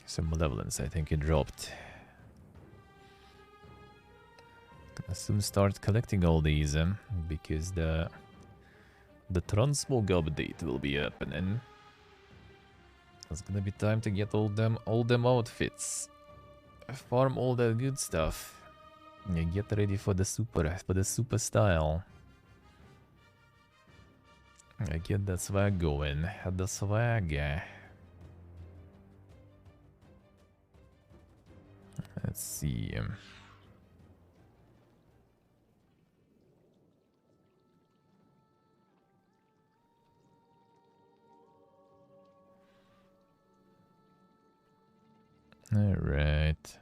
Some malevolence, I think it dropped. Gonna soon start collecting all these, because the transmog update will be happening. It's gonna be time to get all them outfits, farm all that good stuff, and get ready for the super style. I get that swag going. The swag. Let's see. All right.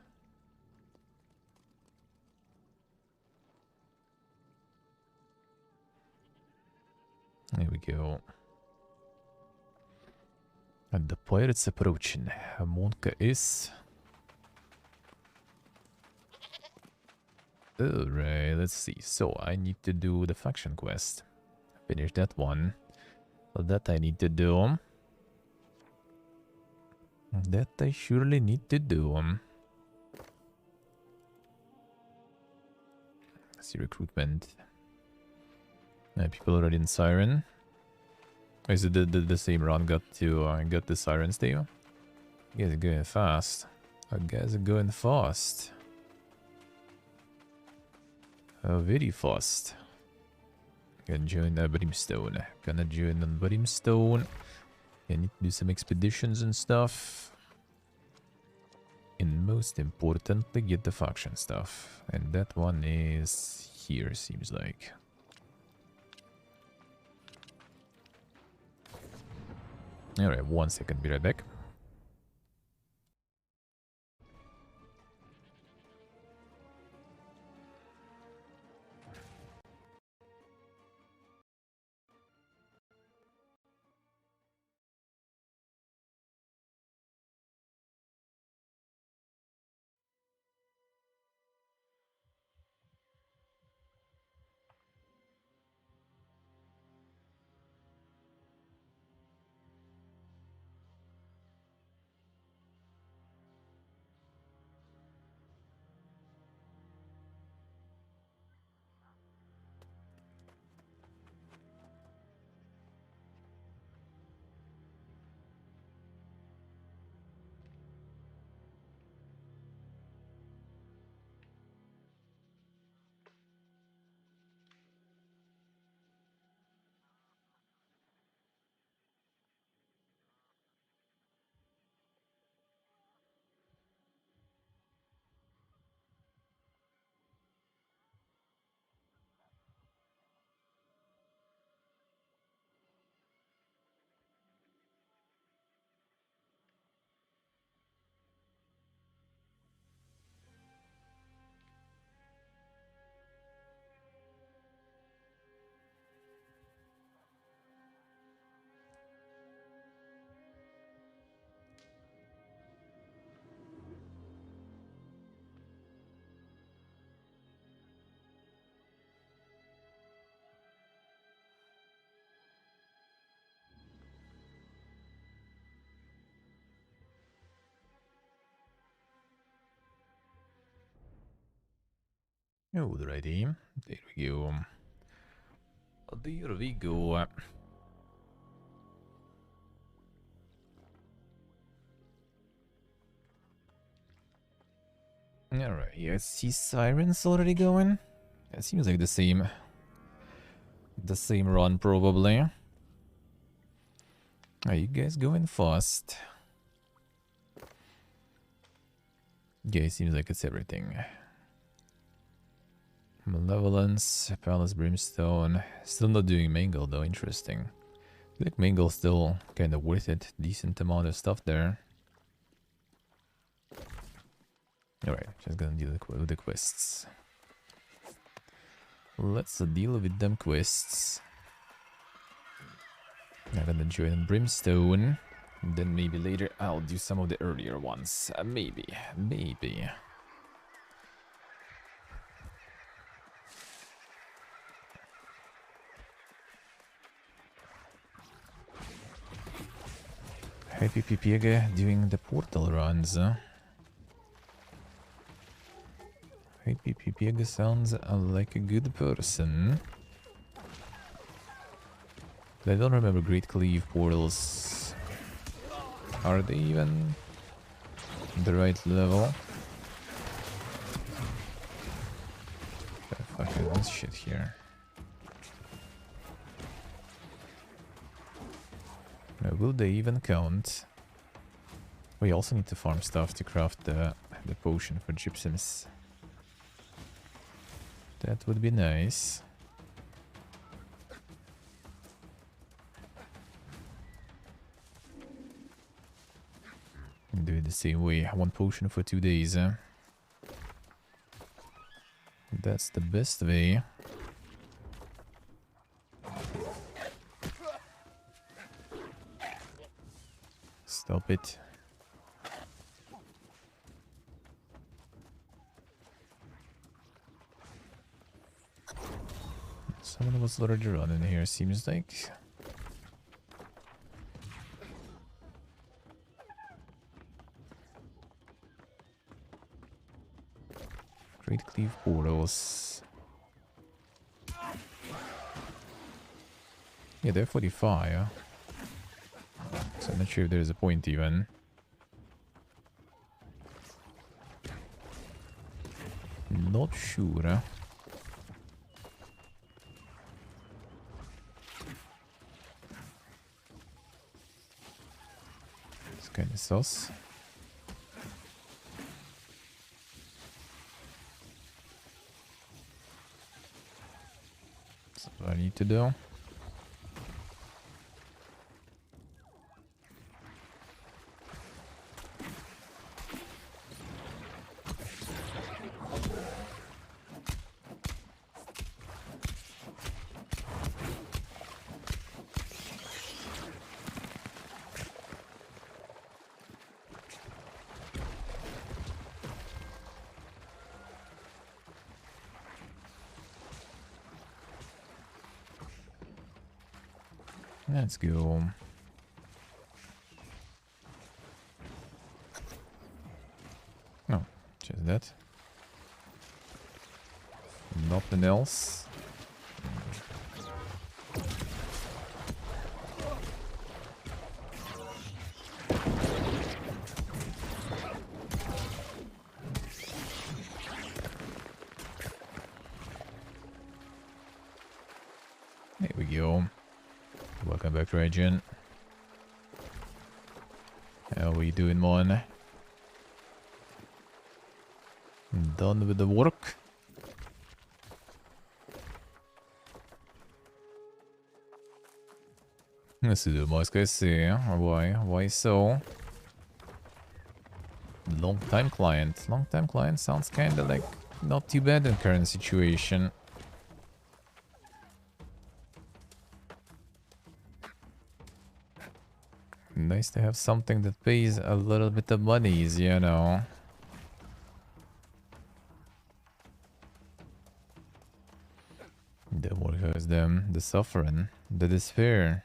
There we go. And the pirates approaching. Monka is. Alright, let's see. So I need to do the faction quest. Finish that one. Well, that I need to do. That I surely need to do. Let's see, recruitment. People already in Siren. Is it the same run got the Sirens too? You guys are going fast. You guys are going fast. Very fast. Gonna join Brimstone. Gonna join on Brimstone. I need to do some expeditions and stuff. And most importantly, get the faction stuff. And that one is here, seems like. Alright, 1 second, be right back. Alrighty, there we go. There we go. Alright, yeah, I see Sirens already going. It seems like the same run probably. Are you guys going fast? Yeah, it seems like it's everything. Malevolence, Palace Brimstone. Still not doing Mangle though, interesting. I think Mangle's still kind of worth it. Decent amount of stuff there. Alright, just gonna deal with the quests. Let's deal with them quests. I'm gonna join Brimstone. Then maybe later I'll do some of the earlier ones. Maybe. Happy Pipiega doing the portal runs. Happy Pipiega sounds like a good person. I don't remember Great Cleave portals. Are they even the right level? Fucking this shit here. Will they even count? We also need to farm stuff to craft the potion for gypsies. That would be nice. Do it the same way. 1 potion for 2 days. That's the best way. Stop it. Someone was already running here, seems like. Great Cleave portals. Yeah, they're 45. So I'm not sure if there's a point even. Not sure. It's kind of sus. That's what I need to do. Let's go. No, just that. Nothing else. There we go. Welcome back, Regen. How we doing, man? Done with the work? Let's do the most guys see. Why? Why so? Long time client. Long time client sounds kinda like not too bad in current situation. Nice to have something that pays a little bit of monies, you know. The what hurts them? The suffering, the despair.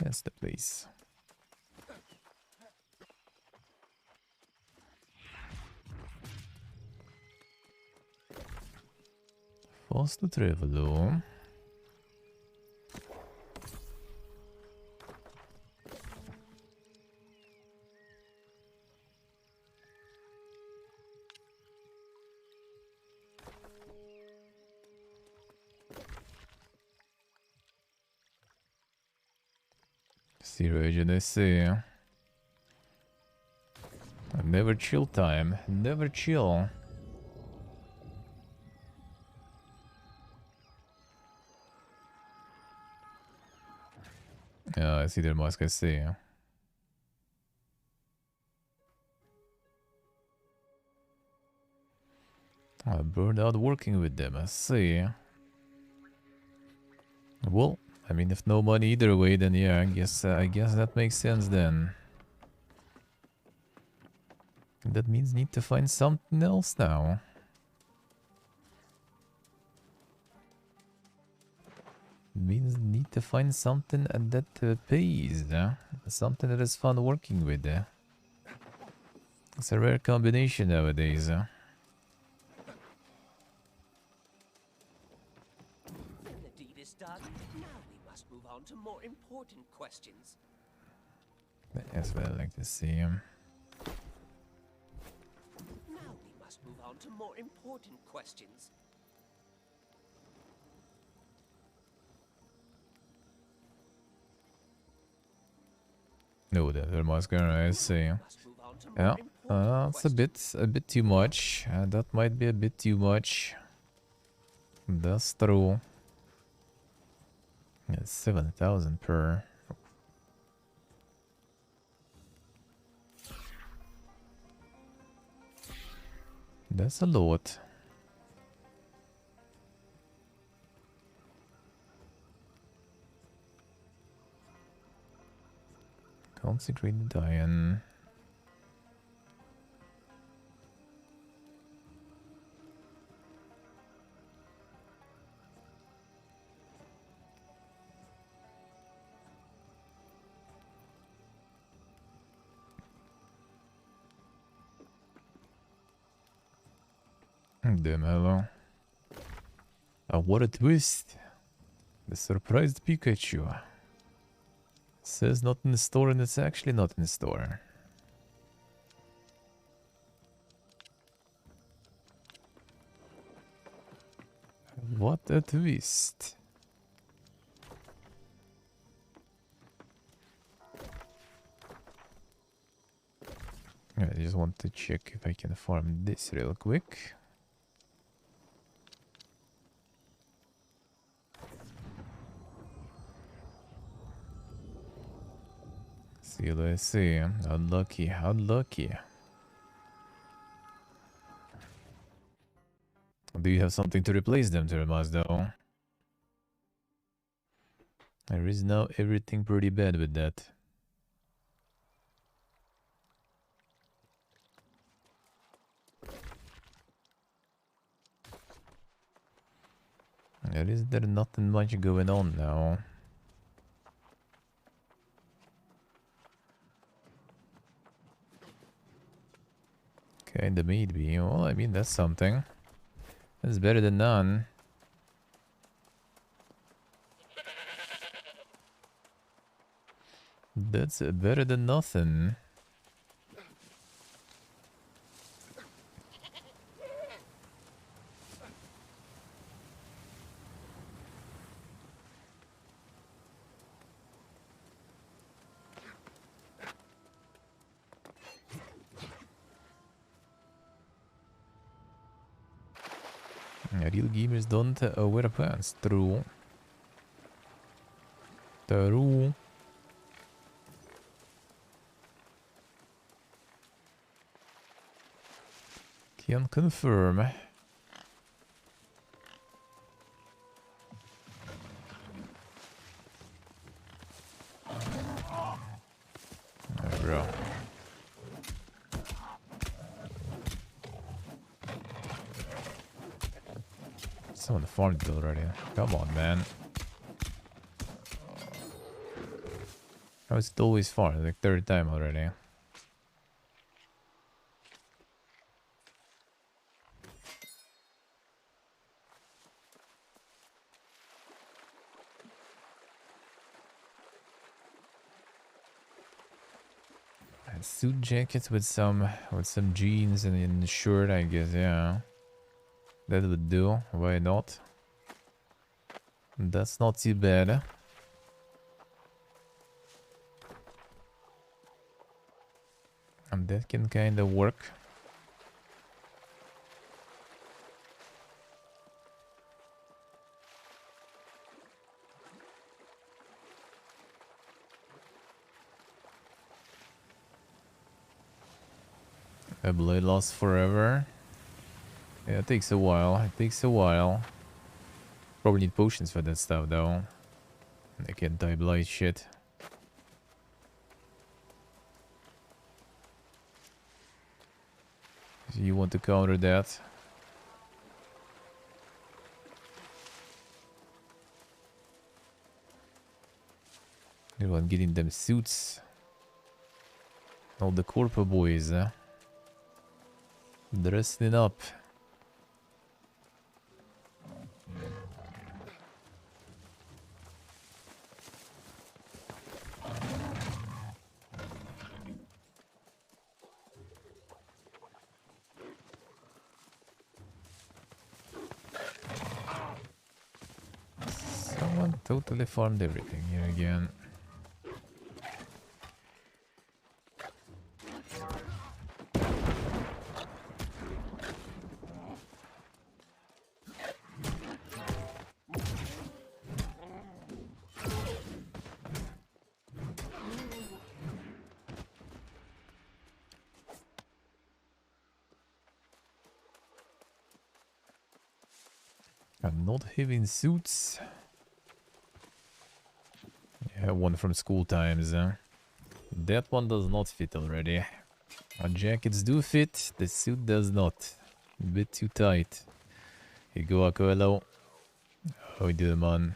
That's the place. Fast to travel though. Zero agency. Never chill time. Never chill. I see their mask, I see. I burned out working with them, I see. Well, I mean, if no money either way, then yeah, I guess that makes sense then. That means need to find something else now. Means need to find something that pays, something that is fun working with. It's a rare combination nowadays. The deed is done. Now we must move on to more important questions. That's what I like to see. Now we must move on to more important questions. No, the Thermoscar, I see. Yeah, it's a bit too much. That might be a bit too much. That's true. Yeah, 7,000 per. That's a lot. Consecrated iron. Damn, hello. What a twist. The surprised Pikachu. Says not in the store and it's actually not in the store. What a twist. I just want to check if I can farm this real quick. See, let's see. Unlucky, unlucky. Do you have something to replace them, Termas, though? There is now everything pretty bad with that. There nothing much going on now? Kinda maybe. Well, I mean, that's something. That's better than none. That's better than nothing. Real gamers don't wear pants. True. True. Can confirm. Bro. Someone farmed it already. Come on, man. How is it always farmed? Like third time already. Suit jackets with some jeans and a shirt, I guess. Yeah, that would do. Why not? That's not too bad. And that can kind of work. A blade lasts forever. Yeah, it takes a while. It takes a while. Probably need potions for that stuff, though. I can't type light shit. So you want to counter that? Everyone getting them suits. All the corpo boys, dressing up. Someone totally farmed everything here again. I'm not having suits. Yeah, one from school times. That one does not fit already. Our jackets do fit, the suit does not. A bit too tight. Here you go, Aquello. How you doing, man?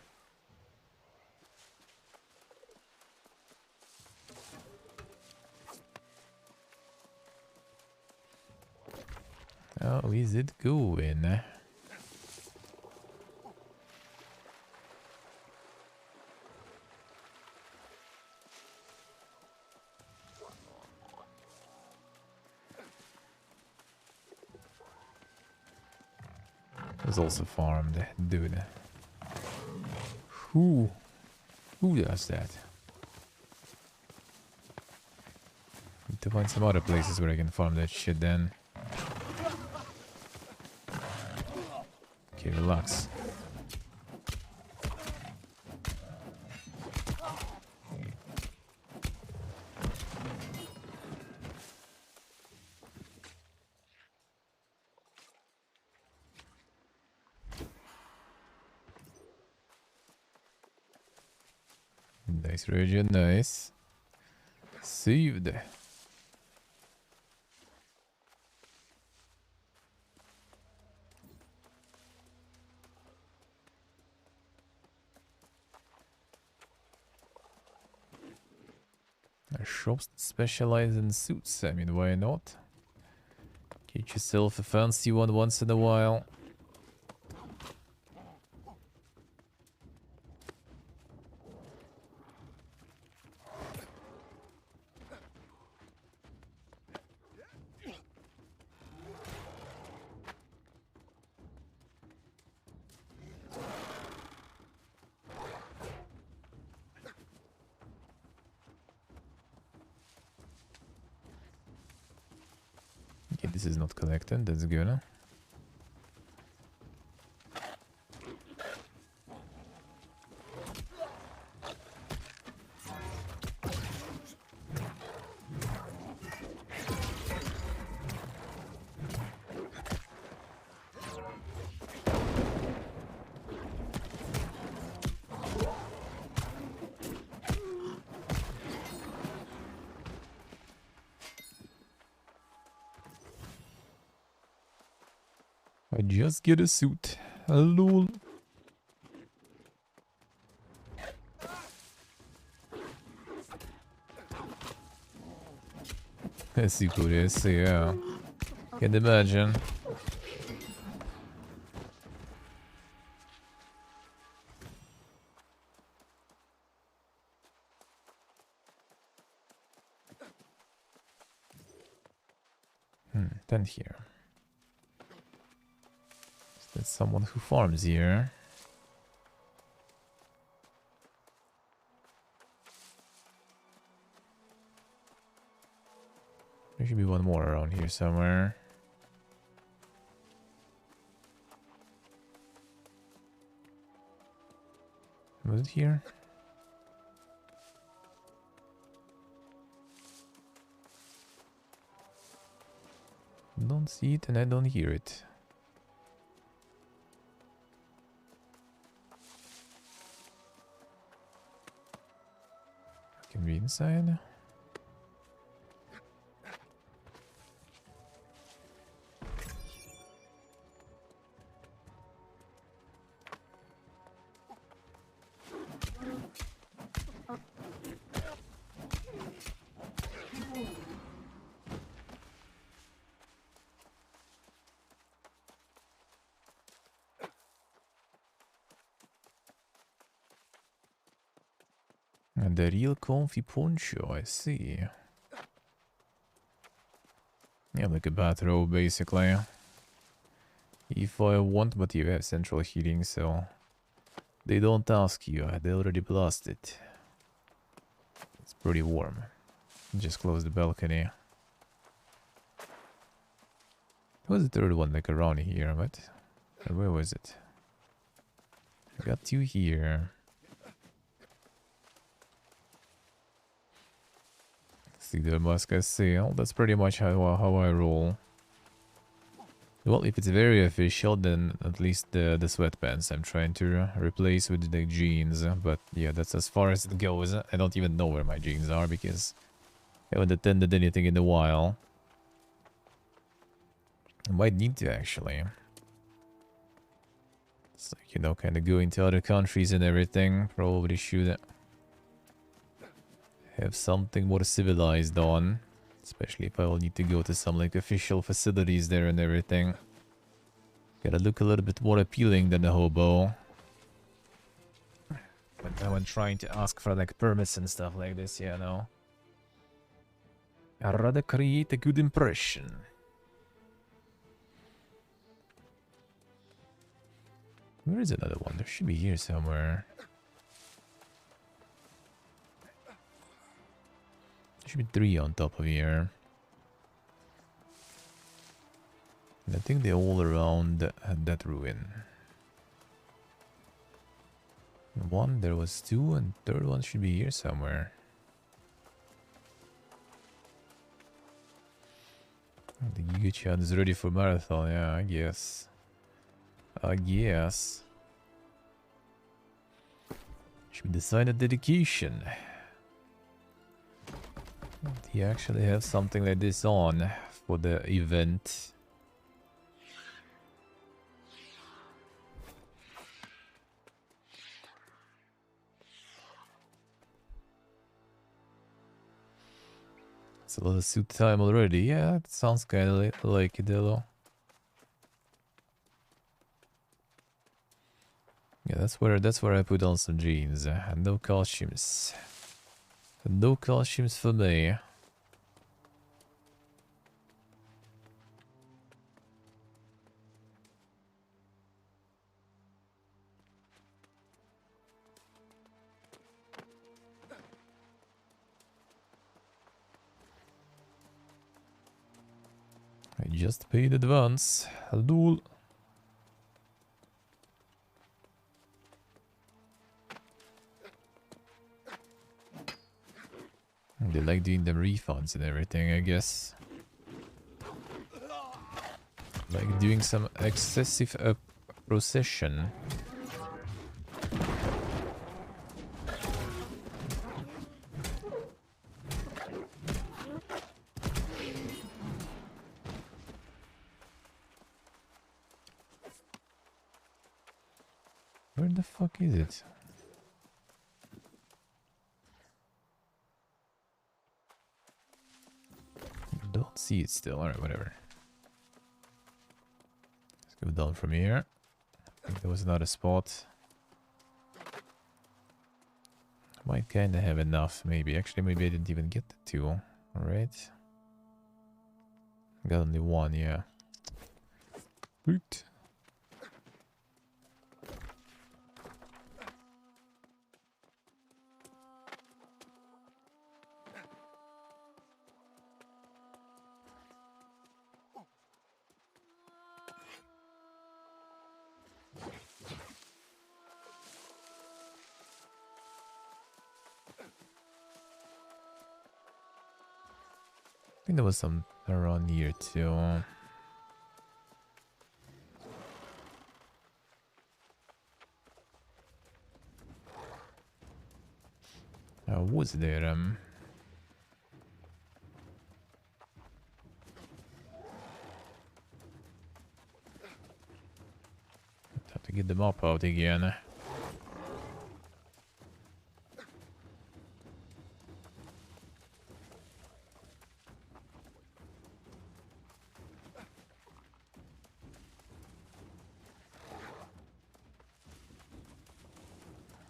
How is it going? Was also farmed, dude. Who does that? Need to find some other places where I can farm that shit then. Okay, relax. Nice region, nice. Saved. Shops that specialize in suits, I mean, why not? Get yourself a fancy one once in a while. Okay, this is not collected, that's good. I just get a suit. Lol. Super this, yeah. Can imagine. Then here. That's someone who farms here. There should be one more around here somewhere. Was it here? Don't see it and I don't hear it. from the inside. And the real comfy poncho, I see. Yeah, like a bathrobe, basically. If I want, but you have central heating, so they don't ask you. They already blasted. It's pretty warm. Just close the balcony. What was the third one, like around here, but where was it? I got two here. See the mask, I see. Oh, that's pretty much how I roll. Well, if it's very official, then at least the sweatpants I'm trying to replace with the jeans. But yeah, that's as far as it goes. I don't even know where my jeans are because I haven't attended anything in a while. I might need to, actually. It's like, you know, kind of going to other countries and everything. Probably should have something more civilized on. Especially if I will need to go to some like official facilities there and everything. Gotta look a little bit more appealing than a hobo. When trying to ask for like permits and stuff like this, yeah, no. I'd rather create a good impression. Where is another one? There should be here somewhere. There should be 3 on top of here. And I think they're all around that ruin. One, there was 2, and third one should be here somewhere. The Yuchan is ready for marathon, yeah, I guess. Should be the sign of dedication. He actually have something like this on for the event. It's a lot of suit time already. Yeah, it sounds kind of like it, though. Yeah, that's where I put on some jeans. No costumes. No costumes for me. I just paid advance. Lol. They like doing them refunds and everything, I guess. Like doing some excessive procession. Where the fuck is it? Don't see it still. Alright, whatever. Let's go down from here. I think there was another spot. Might kinda have enough, maybe. Actually, maybe I didn't even get the 2. Alright. Got only 1, yeah. Boot. I think there was some around here too. Was there? Have to get them up out again.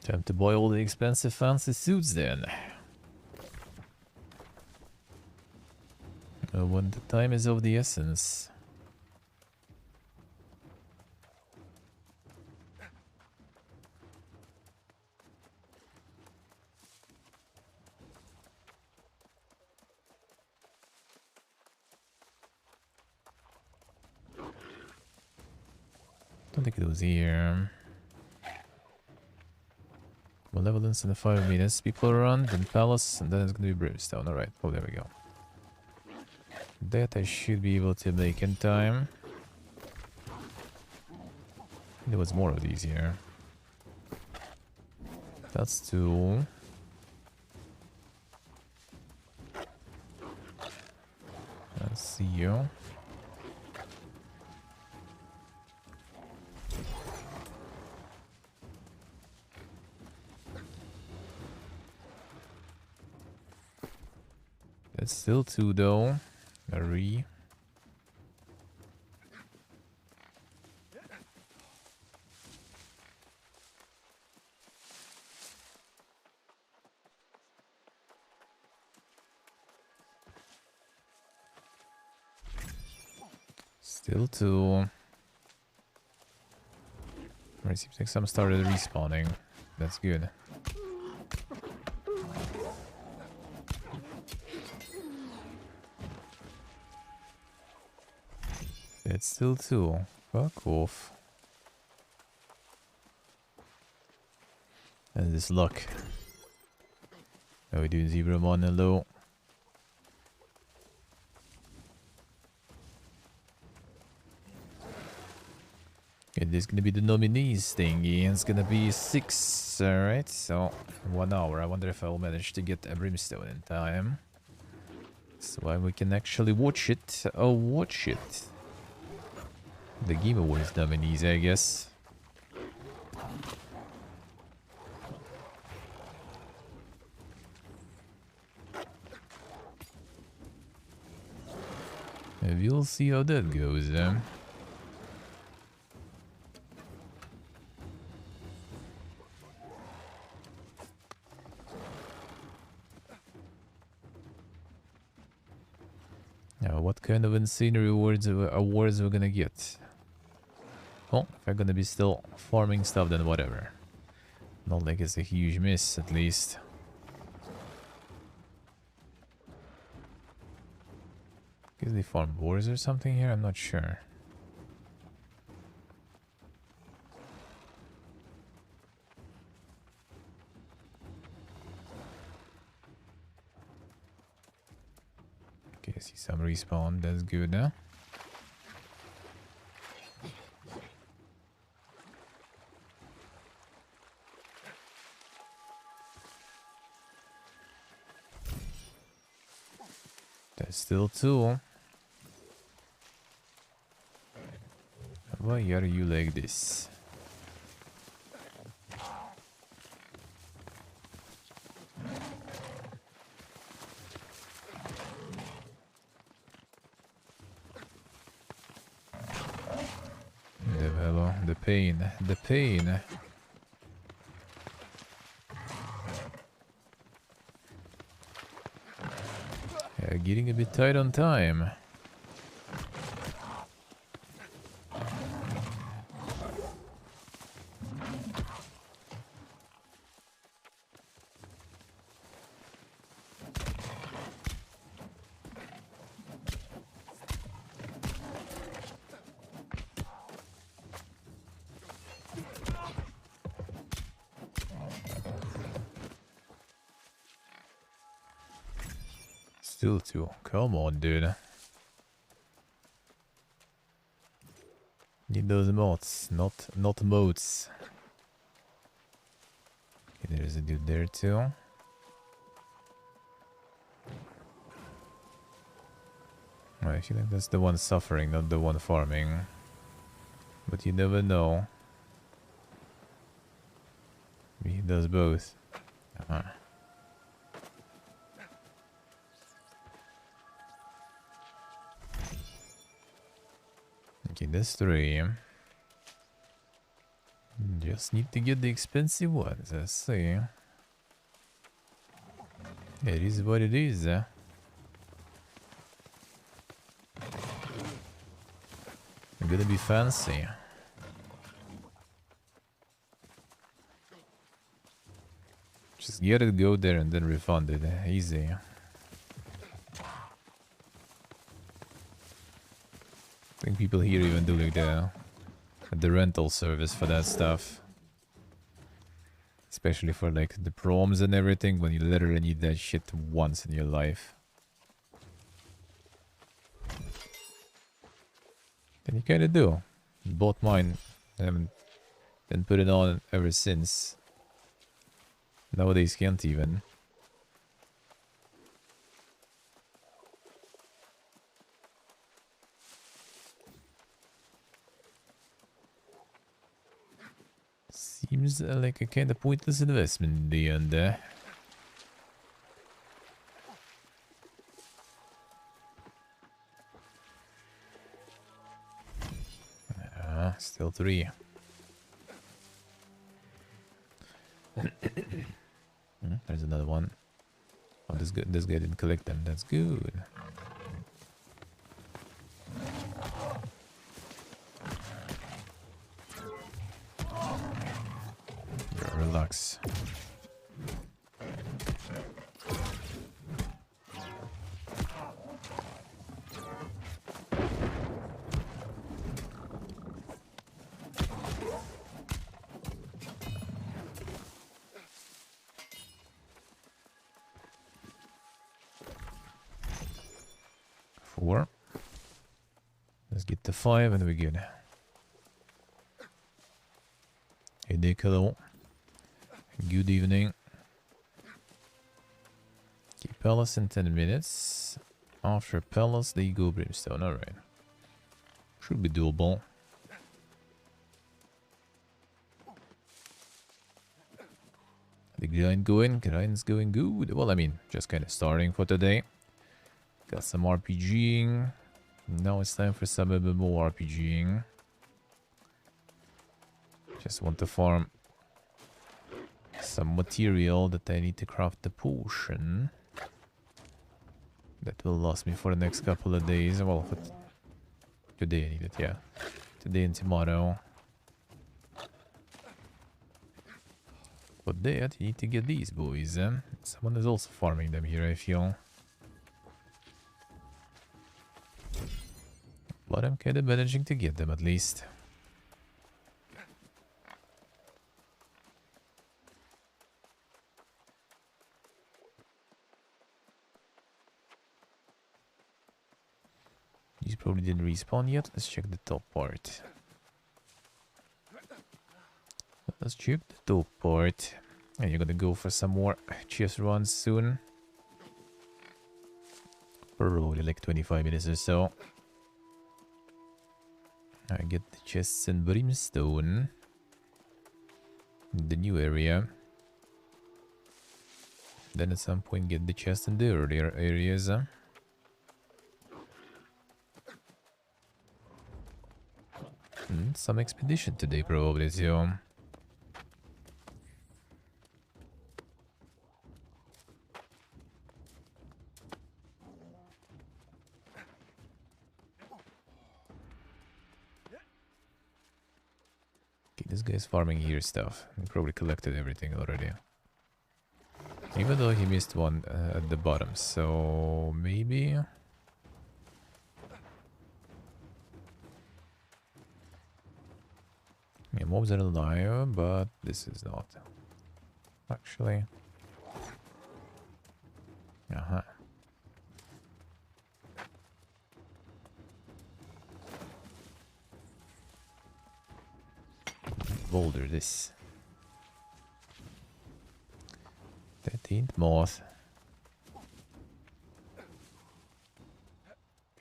Time to buy all the expensive fancy suits then. When the time is of the essence. Don't think it was here. Malevolence in the 5 minutes. People around, then Palace, and then it's gonna be Brimstone. Alright, oh there we go. That I should be able to make in time. There was more of these here. That's 2. Let's see you. That's still 2 though. Marie. Still 2. It seems like some started respawning. That's good. It's still 2. Fuck off. And this luck. Now we do 0 mana low. It is gonna be the nominees thingy, and it's gonna be 6, alright, so 1 hour. I wonder if I'll manage to get a Brimstone in time. So we can actually watch it. Oh, watch it. The Game Awards nominees, I guess. We'll see how that goes. Now, what kind of insane awards we're gonna get? Well, if I'm gonna be still farming stuff, then whatever. Not like it's a huge miss, at least. Guess they farm boars or something here? I'm not sure. Okay, I see some respawn. That's good now. That's still 2. Why are you like this? The pain, the pain. Yeah, getting a bit tight on time. Still 2. Come on, dude. Need those mods, not modes. Okay, there's a dude there too. I feel like that's the one suffering, not the one farming. But you never know. He does both. Okay, that's 3. Just need to get the expensive ones, I see. It is what it is. I'm gonna be fancy. Just get it, go there, and then refund it. Easy. I think people here even do like the rental service for that stuff. Especially for like the proms and everything, when you literally need that shit once in your life. Then you kinda do. Bought mine. I haven't been put it on ever since. Nowadays can't even. Seems like a kind of pointless investment in the end. Still 3. There's another one. Oh, this guy didn't collect them. That's good. Relax. Let's get to 5 and we're good. Hey Dick, hello. Good evening. Okay, Palace in 10 minutes. After Palace, they go Brimstone. Alright. Should be doable. The grind's going good. Well, I mean, just kind of starting for today. Got some RPGing. Now it's time for some MMO RPGing. Just want to farm some material that I need to craft the potion. That will last me for the next couple of days. Well, for today I need it, yeah. Today and tomorrow. For that, you need to get these boys. Someone is also farming them here, I feel. But I'm kind of managing to get them at least. These probably didn't respawn yet. Let's check the top part. Let's check the top part. And you're gonna go for some more chest runs soon. Probably like 25 minutes or so. I get the chests in Brimstone. The new area. Then at some point get the chest in the earlier areas. Some expedition today probably too. This guy's farming here stuff. He probably collected everything already. Even though he missed one at the bottom, so maybe... Yeah, mobs are alive, but this is not. Actually... Uh-huh. Boulder this. 13th moth.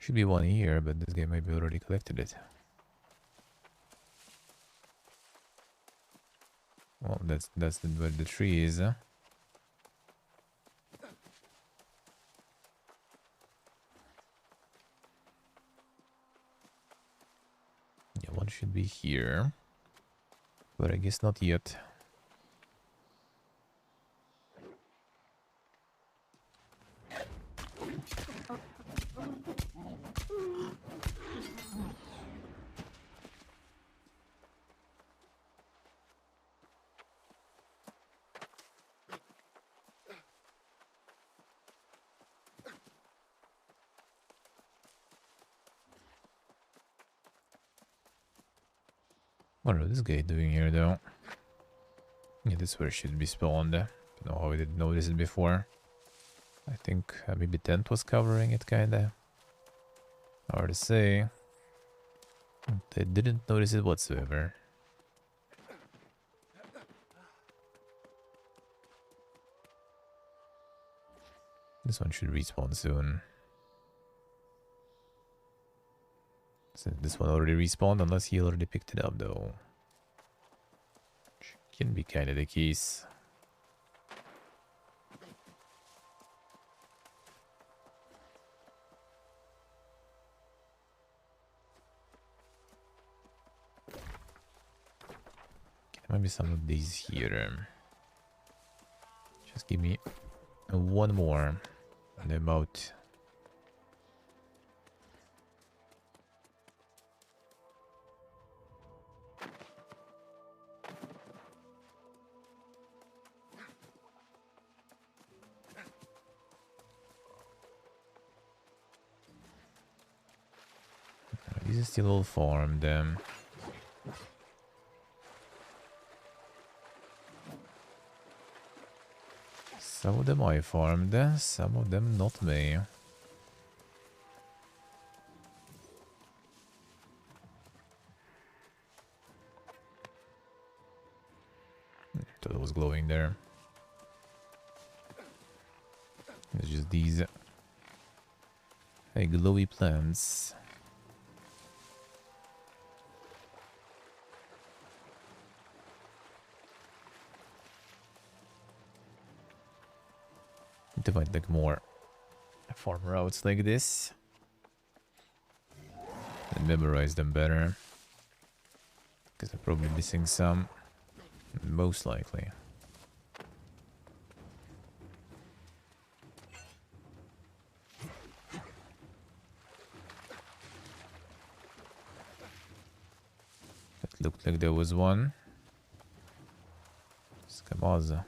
Should be one here, but this guy maybe already collected it. Well, that's where the tree is. Yeah, one should be here, but I guess not yet. What is this guy doing here, though? Yeah, this is where it should be spawned. Don't know how I didn't notice it before. I think maybe tent was covering it, kinda. Hard to say. They didn't notice it whatsoever. This one should respawn soon. Since this one already respawned, unless he already picked it up, though. Which can be kind of the case. Maybe some of these here. Just give me one more and I'm out. These are still all farmed. Some of them I farmed, some of them not me. Thought it was glowing there. It's just these glowy plants. To find like more farm routes like this and memorize them better, because I'm probably missing some, most likely. It looked like there was one. Scamaza.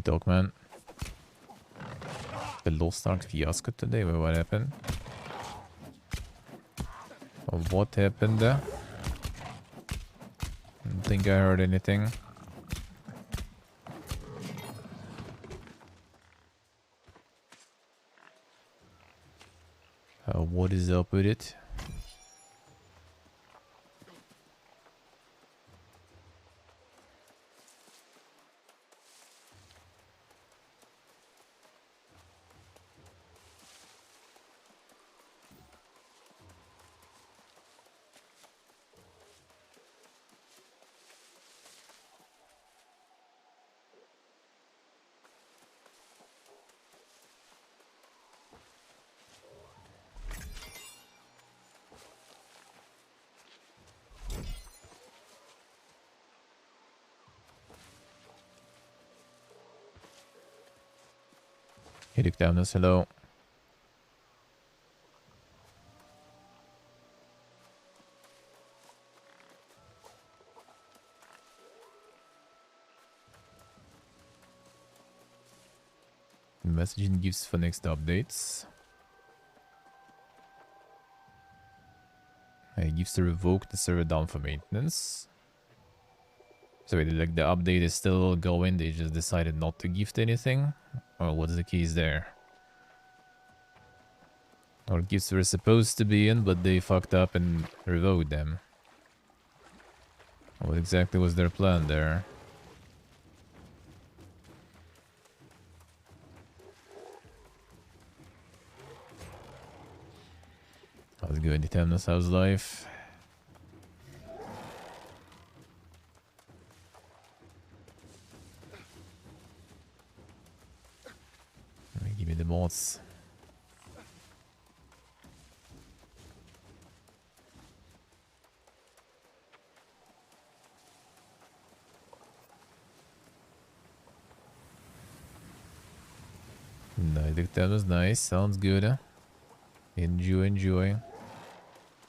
Dog man. The Lost Ark fiasco today, what happened? Or what happened there? Don't think I heard anything. What is up with it? Hey, Downers, hello. Messaging gives for next updates. It gives to revoke the server down for maintenance. So like the update is still going, they just decided not to gift anything? Or what's the case there? Or gifts were supposed to be in, but they fucked up and revoked them. What exactly was their plan there? How's it going, the Temnos? How's life? Give me the mods. No, that was nice. Sounds good. Enjoy, enjoy.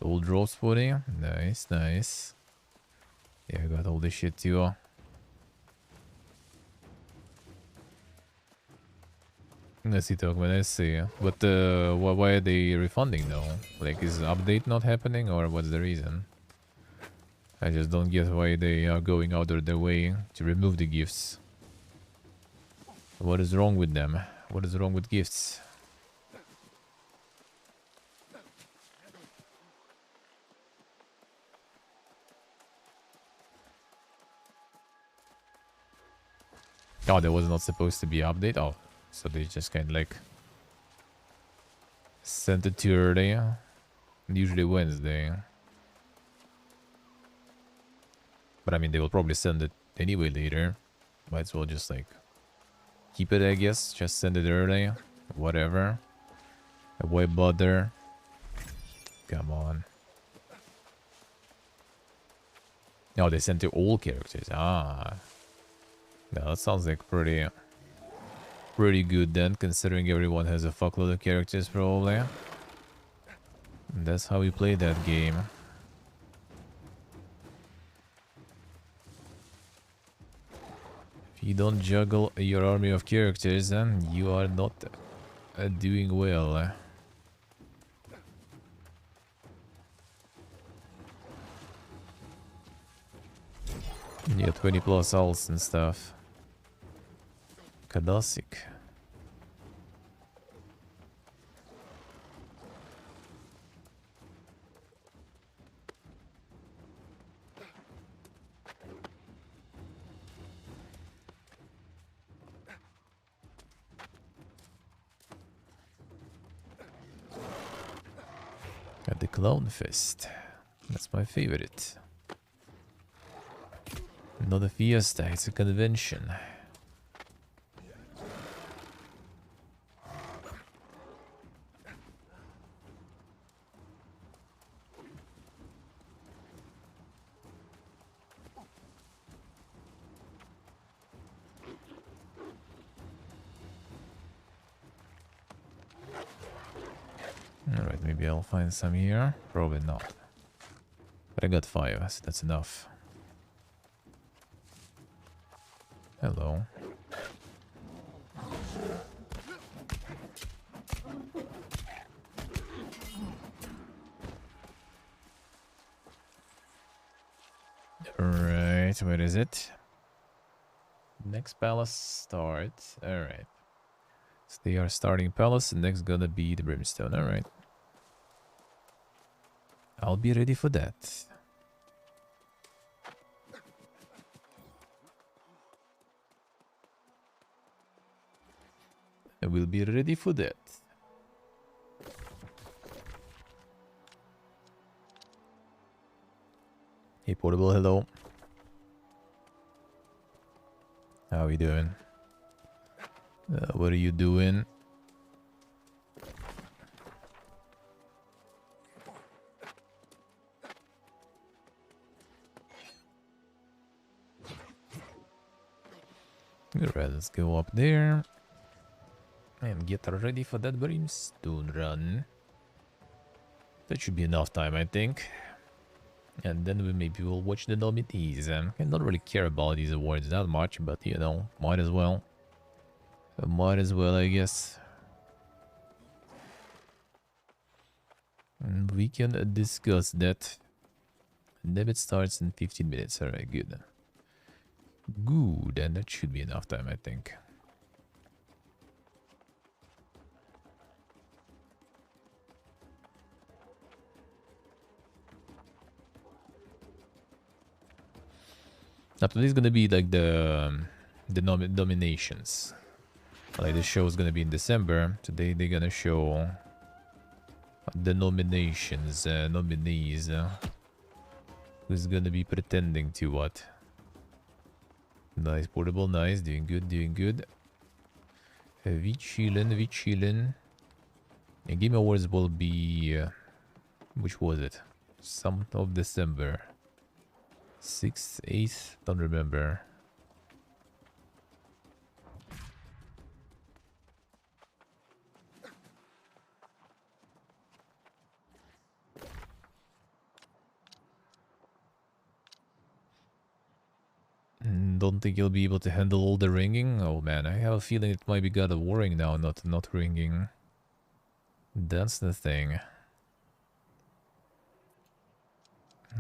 Old drop spotting. Nice, nice. Yeah, I got all this shit too. Let's see, talk let's see. But why are they refunding though? Like, is the update not happening or what's the reason? I just don't get why they are going out of their way to remove the gifts. What is wrong with them? What is wrong with gifts? Oh, there was not supposed to be an update? Oh, so they just kind of like sent it too early. Usually Wednesday. But I mean, they will probably send it anyway later. Might as well just like keep it, I guess. Just send it early. Whatever. Why bother? Come on. No, they sent to all characters. Ah. No, that sounds like pretty good then, considering everyone has a fuckload of characters probably. And that's how we play that game. If you don't juggle your army of characters, then you are not doing well. Yeah, 20 plus ults and stuff. Classic. At the Clown Fest. That's my favorite. Not a fiesta, it's a convention. Alright, maybe I'll find some here. Probably not. But I got 5, so that's enough. Hello. Alright, where is it? Next palace starts. Alright. So they are starting palace, and next gonna be the brimstone. Alright. I'll be ready for that. I will be ready for that. Hey Portable, hello. How are you doing? What are you doing? Alright, let's go up there. And get ready for that brimstone run. That should be enough time, I think. And then maybe we'll watch the nominees. I don't really care about these awards that much, but you know, might as well. Might as well, I guess. And we can discuss that. Debit starts in 15 minutes. Alright, good. Good, and that should be enough time, I think. After this is gonna be like the nominations. Like the show is gonna be in December. Today they're gonna show the nominations, nominees. Who's gonna be pretending to what? Nice portable, nice, doing good, doing good. We chillin', we chillin'. And Game Awards will be, which was it? Some of December. 6th, 8th, don't remember. Don't think you'll be able to handle all the ringing. Oh man, I have a feeling it might be God of Warring now, not ringing. That's the thing.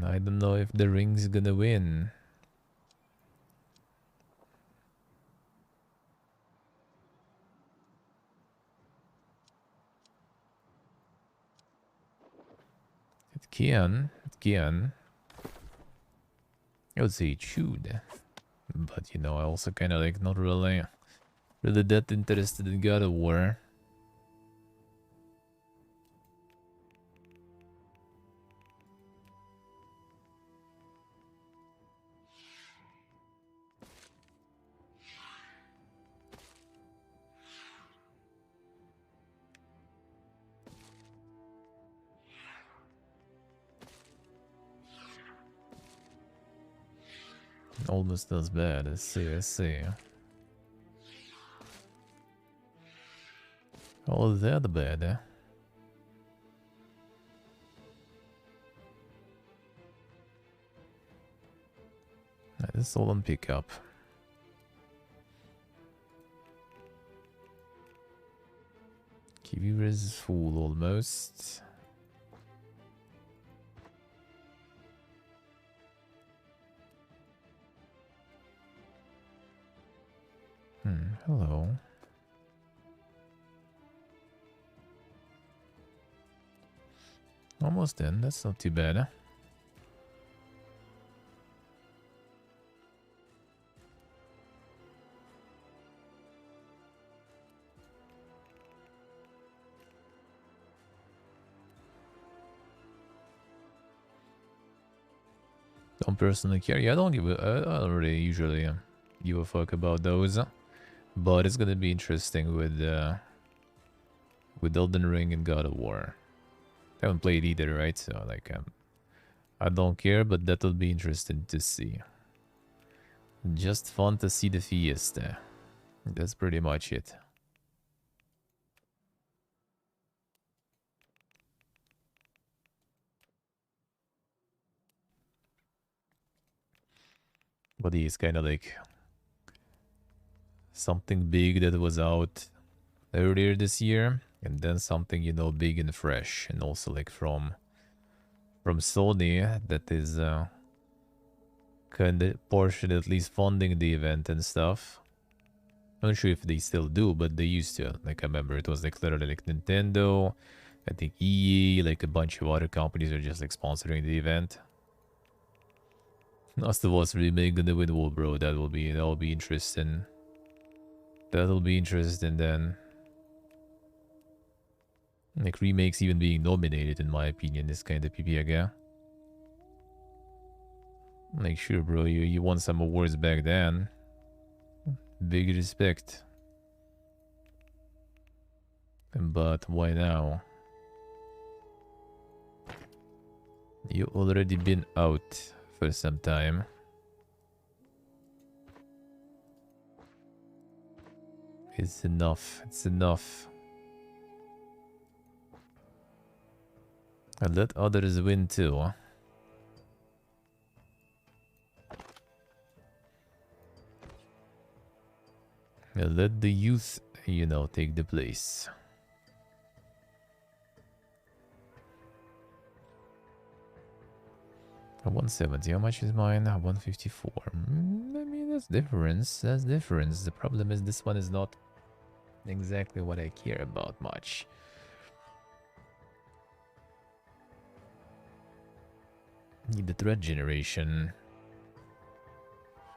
I don't know if the ring's gonna win. It can. It can. I would say it should. But, you know, I also kind of like not really that interested in God of War. Almost as bad. Let's see, let's see. Oh, that bad, eh? This is all on pickup. Kiwi is full almost. Hello. Almost in, that's not too bad, eh? Don't personally care. Yeah, I don't give a... I don't really usually give a fuck about those. But it's gonna be interesting with Elden Ring and God of War. I haven't played either, right? So, like, I don't care, but that'll be interesting to see. Just fun to see the fiesta. That's pretty much it. But he's kind of like something big that was out earlier this year, and then something, you know, big and fresh, and also like from Sony that is kind of portion at least funding the event and stuff. I'm not sure if they still do, but they used to. Like, I remember it was like literally like Nintendo, I think EA, like a bunch of other companies are just like sponsoring the event. Last of Us remake gonna win, well, bro. That'll be interesting. That'll be interesting then. Like, remakes even being nominated, in my opinion, is kind of PPG. Like, sure, bro, you won some awards back then. Big respect. But why now? You already been out for some time. It's enough. It's enough. And let others win too. Huh? And let the youth, you know, take the place. At 170, how much is mine? 154. I mean, that's difference. That's difference. The problem is this one is not exactly what I care about much. Need the thread generation.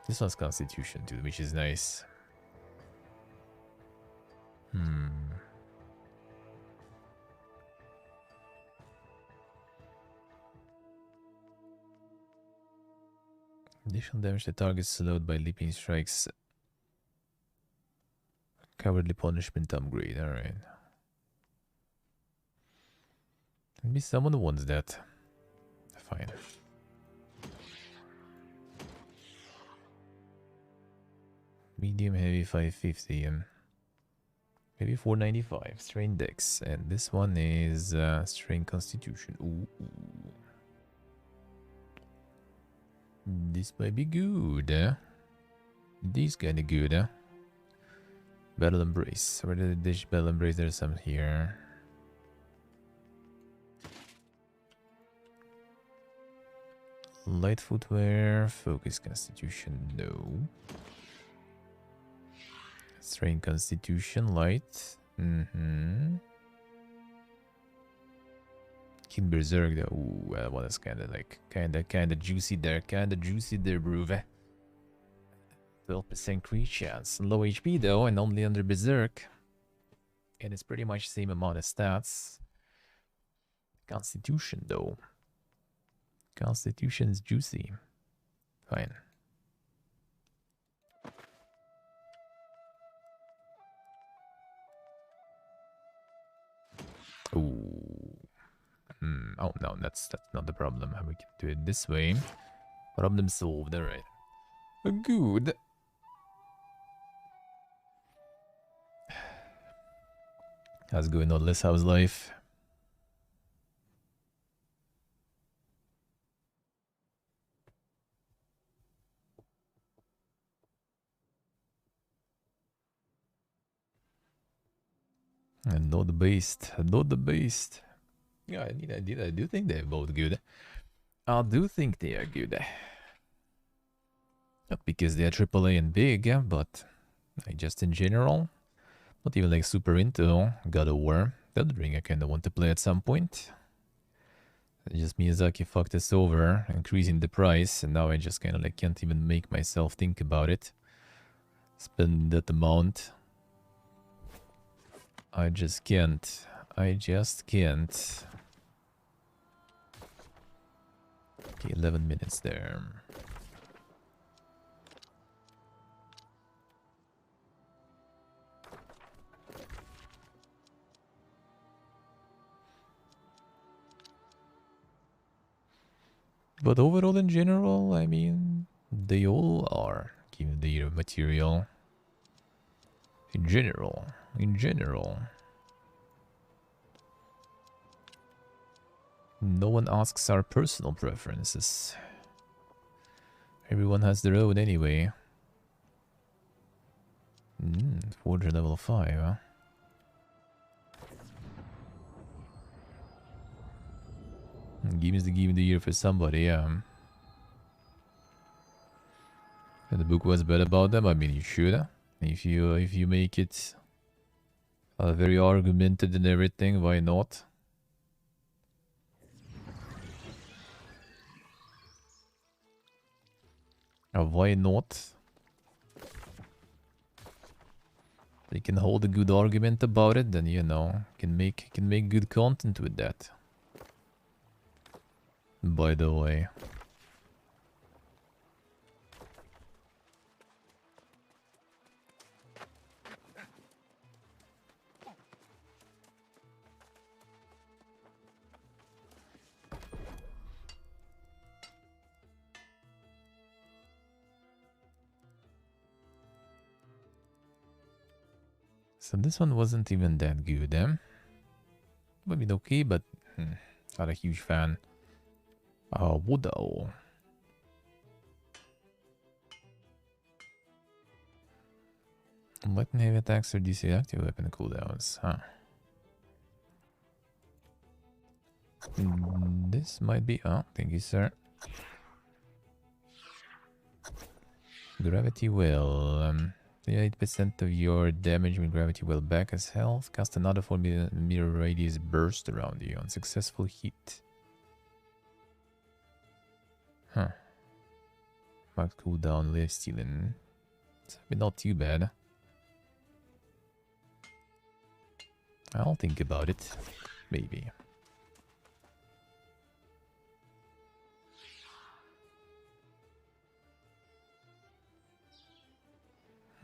This one's Constitution too, which is nice. Additional damage to target slowed by leaping strikes. Cowardly punishment upgrade, alright. Maybe someone wants that. Fine. Medium heavy 550 and maybe 495 strain dex, and this one is strain constitution. Ooh. This might be good. This kind of good. Battle embrace. Where did the dish battle embrace? There's some here. Light footwear, focus constitution, no. Strain constitution, light. King Berserk though. Ooh, that one is kinda juicy there. Bro. 12% crit chance. Low HP though, and only under Berserk. And it's pretty much the same amount of stats. Constitution though. Constitution's juicy. Fine. Ooh. Oh no, that's not the problem. We can do it this way. Problem solved. Alright. Good. How's going on, Les? How's life? And not the beast. Not the beast. Yeah, I do think they're both good. I do think they are good. Not because they are AAA and big, but like just in general. Not even like super into God of War. That ring I kinda want to play at some point. Just Miyazaki fucked us over, increasing the price, and now I just kinda like can't even make myself think about it. Spend that amount. I just can't. Okay, 11 minutes there. But overall, in general, I mean, they all are given the material. In general. No one asks our personal preferences. Everyone has their own anyway. Forger level 5, huh? Game is the game of the year for somebody, yeah. And the book was bad about them. I mean, you should. If you make it very argumented and everything, why not? Why not? They can hold a good argument about it, then you know, can make good content with that. By the way. So this one wasn't even that good, eh? I mean, okay, but not a huge fan. Woodo. Button heavy attacks reduce active weapon cooldowns, huh? This might be... Oh, thank you, sir. Gravity Well. 38% of your damage with Gravity Well back as health. Cast another 4 meter radius burst around you on successful hit. Huh. Max cooldown, life stealing. It's not too bad. I'll think about it. Maybe.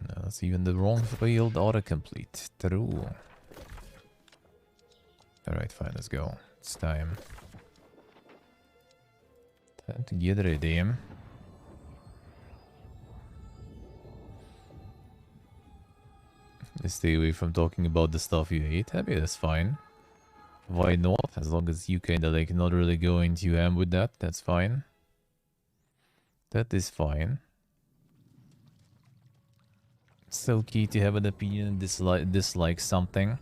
No, that's even the wrong field autocomplete. True. Alright, fine, let's go. It's time. Time to get ready. Stay away from talking about the stuff you hate. I mean, that's fine. Why not? As long as you kinda like not really going to ham with that, that's fine. That is fine. So key to have an opinion, dislike something.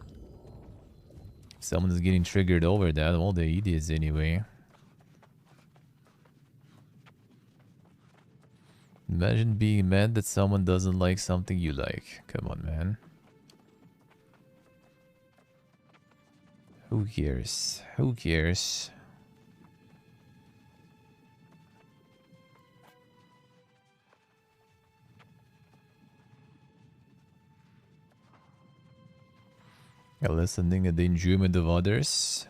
If someone is getting triggered over that, well, they're idiots anyway. Imagine being mad that someone doesn't like something you like. Come on, man. Who cares? Who cares? Lessening the enjoyment of others.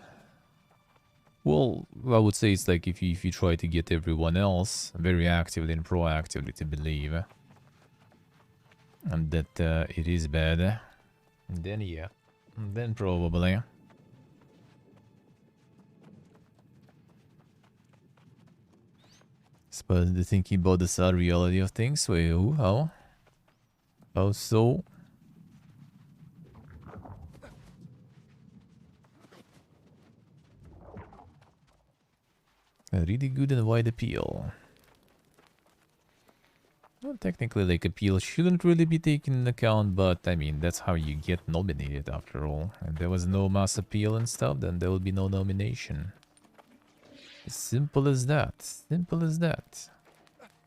Well, I would say it's like if you try to get everyone else very actively and proactively to believe and that it is bad, then yeah, then probably. But the thinking about the sad reality of things. Wait, who? How? How so? A really good and wide appeal. Well, technically, like, appeal shouldn't really be taken into account, but I mean, that's how you get nominated after all. If there was no mass appeal and stuff, then there would be no nomination. As simple as that. Simple as that.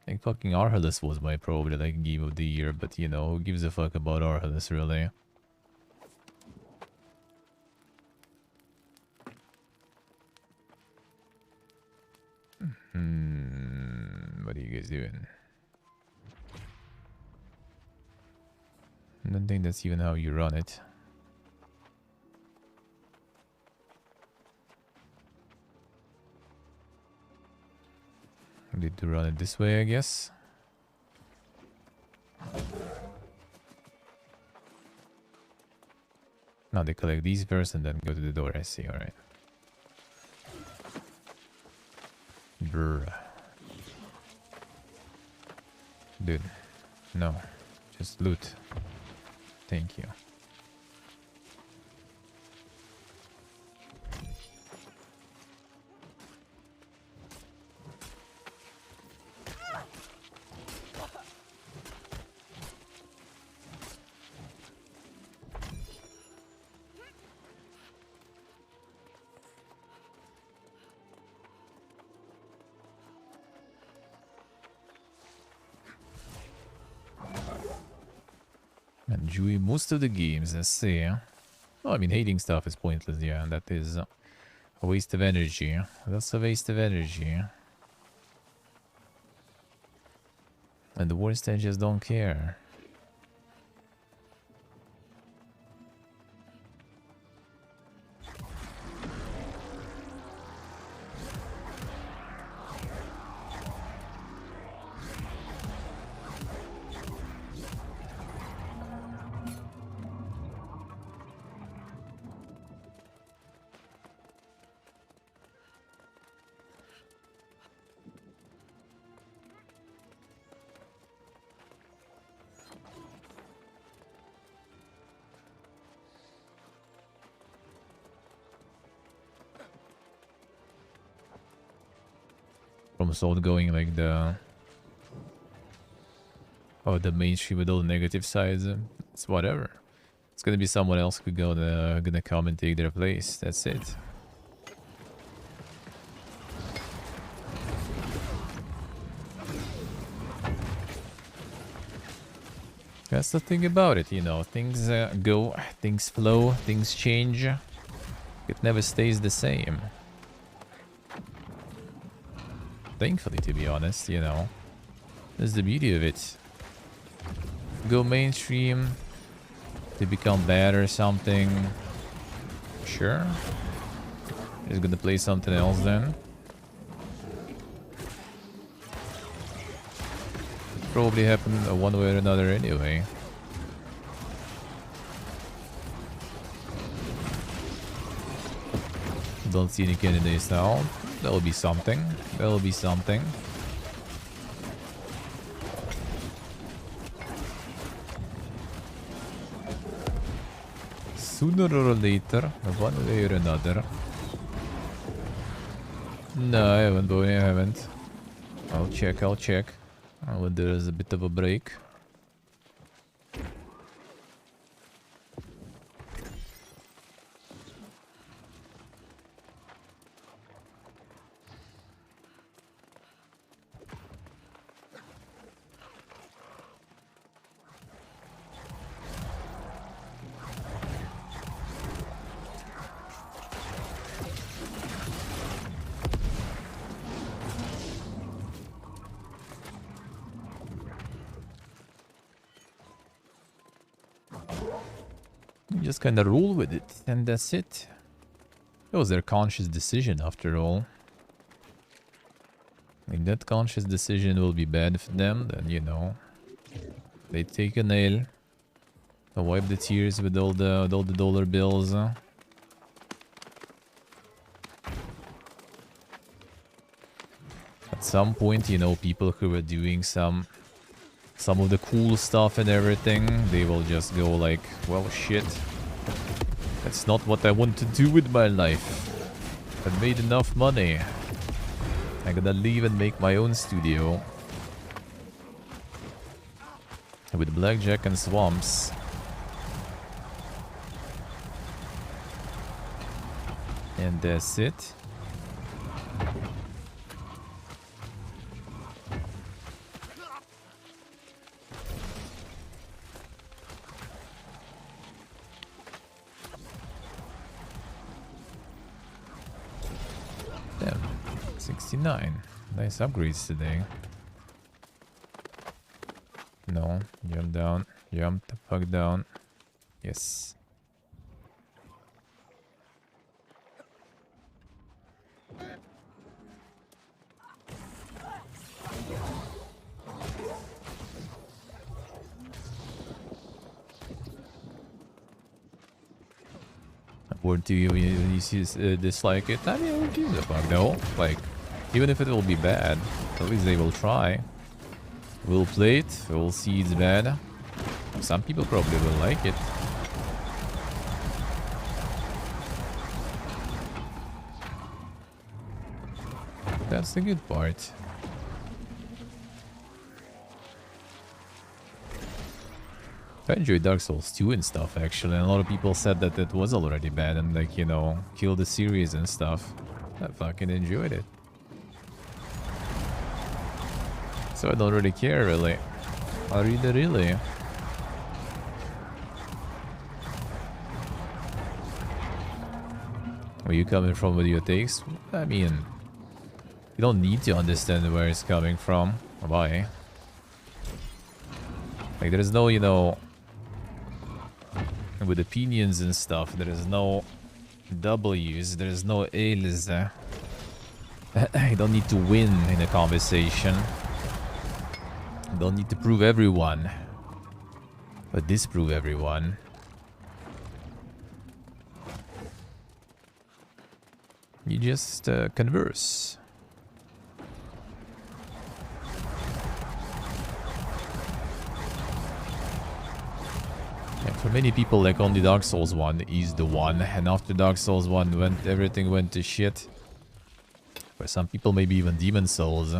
Like, fucking Arhelus was my probably, like, game of the year, but you know, who gives a fuck about Arhelus, really? What are you guys doing? I don't think that's even how you run it. I need to run it this way, I guess. Now they collect these first and then go to the door, I see, alright. Brr. Dude, no. Just loot. Thank you. Enjoy most of the games, let's see. Oh, I mean, hating stuff is pointless, yeah, that is a waste of energy. That's a waste of energy. And the worst, I just don't care. From Soul going like the mainstream with all the negative sides. It's whatever. It's gonna be someone else who gonna come and take their place. That's it. That's the thing about it, you know. Things go, things flow, things change. It never stays the same. Thankfully, to be honest, you know. That's the beauty of it. Go mainstream. They become bad or something. Sure. He's gonna play something else then. Probably happen one way or another anyway. Don't see any candidates now. That'll be something. That'll be something. Sooner or later, one way or another. No, I haven't, boy, I haven't. I'll check. When there is a bit of a break. Just kind of rule with it, and that's it. It was their conscious decision, after all. If that conscious decision will be bad for them, then, you know, they take a nail. They wipe the tears with all the dollar bills. At some point, you know, people who are doing some of the cool stuff and everything, they will just go like, well, shit. That's not what I want to do with my life. I've made enough money. I gotta leave and make my own studio. With blackjack and swamps. And that's it. Damn, 69. Nice upgrades today. No, jump down. Jump the fuck down. Yes. Or do you dislike it? I mean, who gives a fuck though? Like, even if it will be bad, at least they will try. We'll play it, we'll see it's bad. Some people probably will like it. That's the good part. I enjoyed Dark Souls 2 and stuff, actually, and a lot of people said that it was already bad and, like, you know, killed the series and stuff. I fucking enjoyed it. So I don't really care, really. I really. Where you coming from with your takes? I mean, you don't need to understand where it's coming from. Why? Like, there is no, you know, with opinions and stuff, there is no W's, there is no A's. You don't need to win in a conversation. You don't need to prove everyone, but disprove everyone. You just converse. For many people, like, only Dark Souls 1 is the one, and after Dark Souls 1 everything went to shit. For some people, maybe even Demon Souls.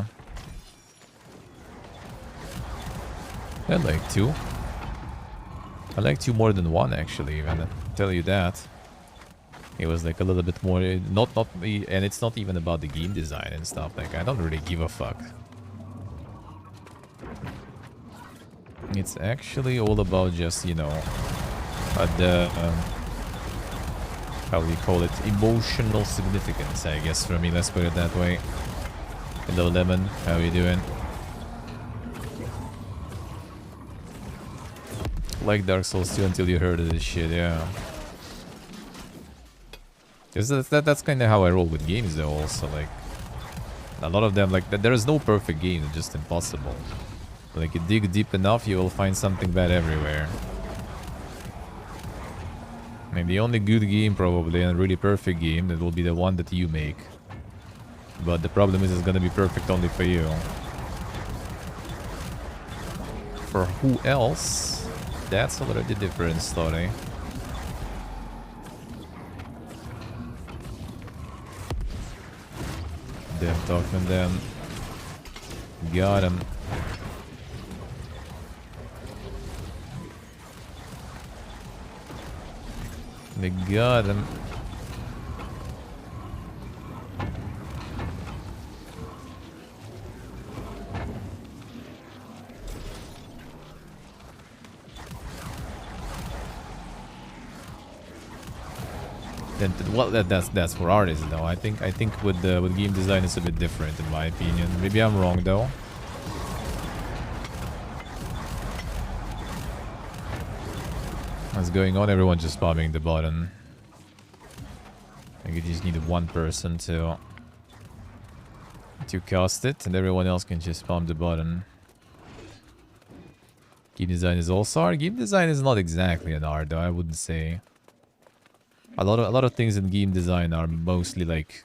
I like 2. I like 2 more than 1, actually, even. I'll tell you that. It was like a little bit more, and it's not even about the game design and stuff. Like, I don't really give a fuck. It's actually all about just, you know, the how do you call it, emotional significance, I guess, for me. Let's put it that way. Hello, Lemon. How are you doing? like Dark Souls 2 until you heard of this shit, yeah. That's kind of how I roll with games though also, like... A lot of them, like, there is no perfect game, it's just impossible. Like, you dig deep enough, you will find something bad everywhere. I mean, the only good game probably, and a really perfect game, that will be the one that you make. But the problem is it's gonna be perfect only for you. For who else? That's already a different story. Them talking them. Got him. They got him. Well, that's for artists though. I think with game design it's a bit different in my opinion. Maybe I'm wrong though. What's going on? Everyone just spamming the button. I think you just need one person to cast it, and everyone else can just spam the button. Game design is also art. Game design is not exactly an art though. I wouldn't say. A lot of things in game design are mostly like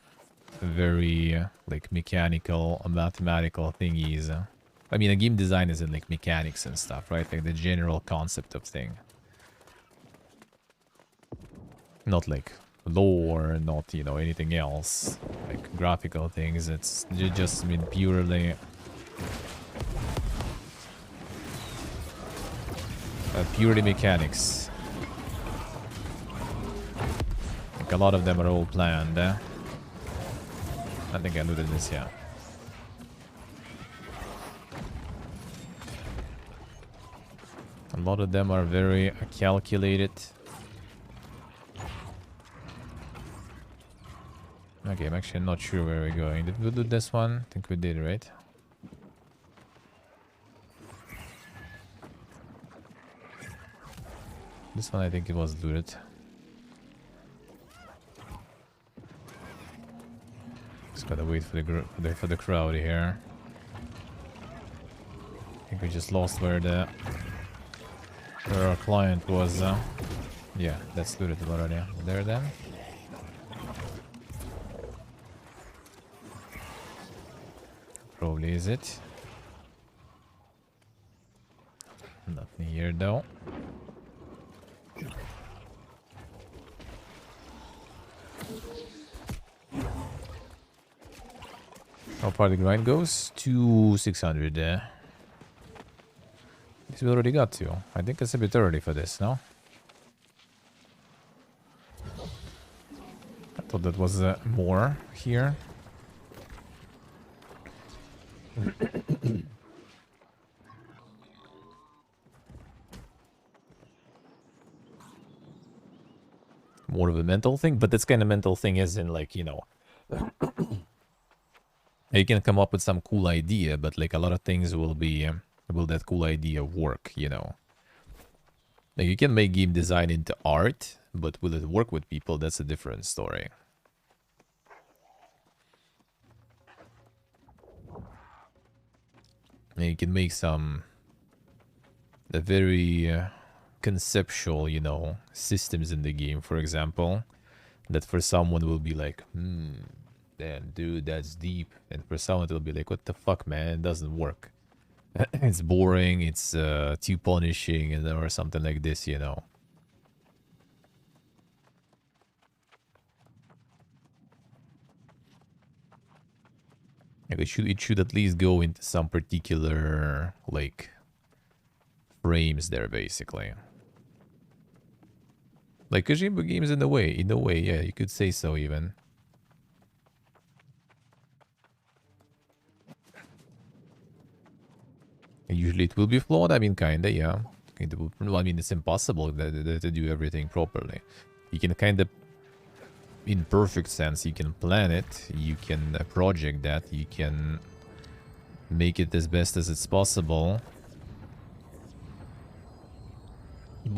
very like mechanical, mathematical thingies. I mean, a game design is in like mechanics and stuff, right? Like the general concept of thing. Not like lore, not, you know, anything else. Like graphical things. It's just, I mean, purely... purely mechanics. A lot of them are all planned. I think I looted this, yeah. A lot of them are very calculated. Okay, I'm actually not sure where we're going. Did we do this one? I think we did, right? This one I think it was looted. Just gotta wait for the crowd here. I think we just lost where our client was. Yeah, that's looted already. There then. Probably is it. Nothing here though. How far the grind goes? To 600. This we already got to. I think it's a bit early for this, no? I thought that was more here. More of a mental thing, but this kind of mental thing is in like, you know, you can come up with some cool idea, but like a lot of things will be, will that cool idea work, you know? Like you can make game design into art, but will it work with people? That's a different story. And you can make some very conceptual, you know, systems in the game, for example, that for someone will be like, damn, dude, that's deep. And for someone it'll be like, what the fuck, man, it doesn't work. It's boring, it's too punishing, and or something like this, you know. Like it should at least go into some particular, like, frames there, basically. Like Kojima games in a way, yeah, you could say so even. Usually it will be flawed, I mean, kinda, yeah. Well, I mean, it's impossible to do everything properly. You can kind of, in perfect sense, you can plan it, you can project that, you can make it as best as it's possible.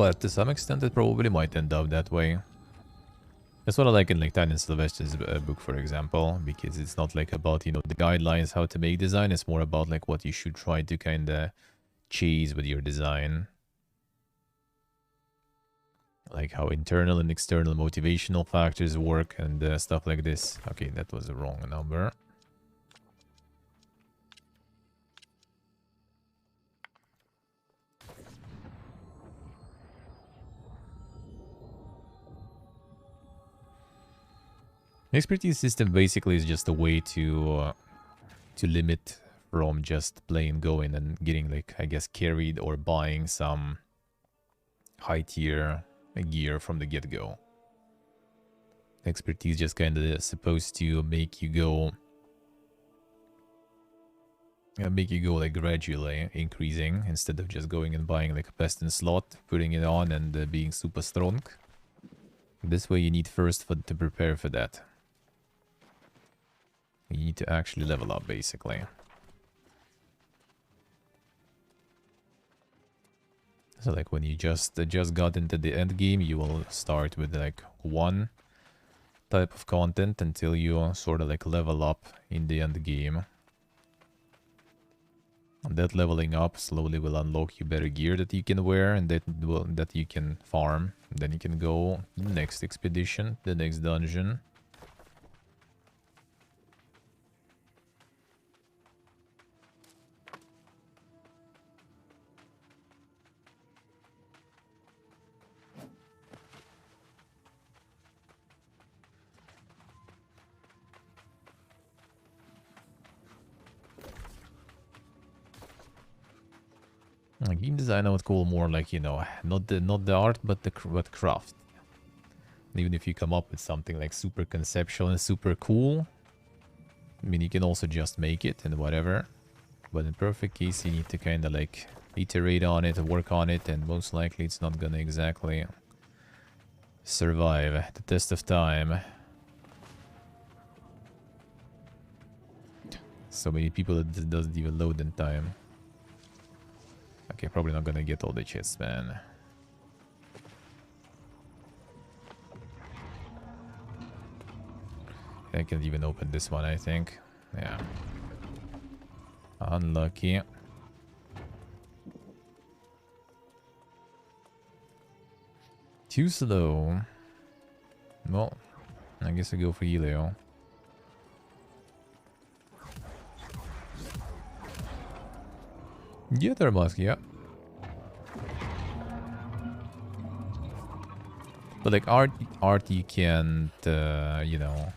But to some extent, it probably might end up that way. That's what I like in like Titan Sylvester's book, for example, because it's not like about, you know, the guidelines how to make design. It's more about like what you should try to kind of chase with your design. Like how internal and external motivational factors work and stuff like this. Okay, that was a wrong number. Expertise system basically is just a way to limit from just playing, going and getting like, I guess, carried or buying some high tier gear from the get-go. Expertise just kind of supposed to make you go like gradually increasing instead of just going and buying like a Pestin slot, putting it on and being super strong. This way you need first to prepare for that. You need to actually level up, basically. So, like, when you just got into the end game, you will start with, like, one type of content until you sort of, like, level up in the end game. And that leveling up slowly will unlock you better gear that you can wear and that you can farm. And then you can go to the next expedition, the next dungeon. Game design I would call more like, you know, not the art but craft. Even if you come up with something like super conceptual and super cool, I mean, you can also just make it and whatever. But in perfect case, you need to kind of like iterate on it, work on it, and most likely it's not gonna exactly survive the test of time. So many people that it doesn't even load in time. Okay, probably not gonna get all the chests, man. I can't even open this one, I think. Yeah. Unlucky. Too slow. Well, I guess I go for Helio. Yeah, they're musk, yeah. But like art you can't, you know,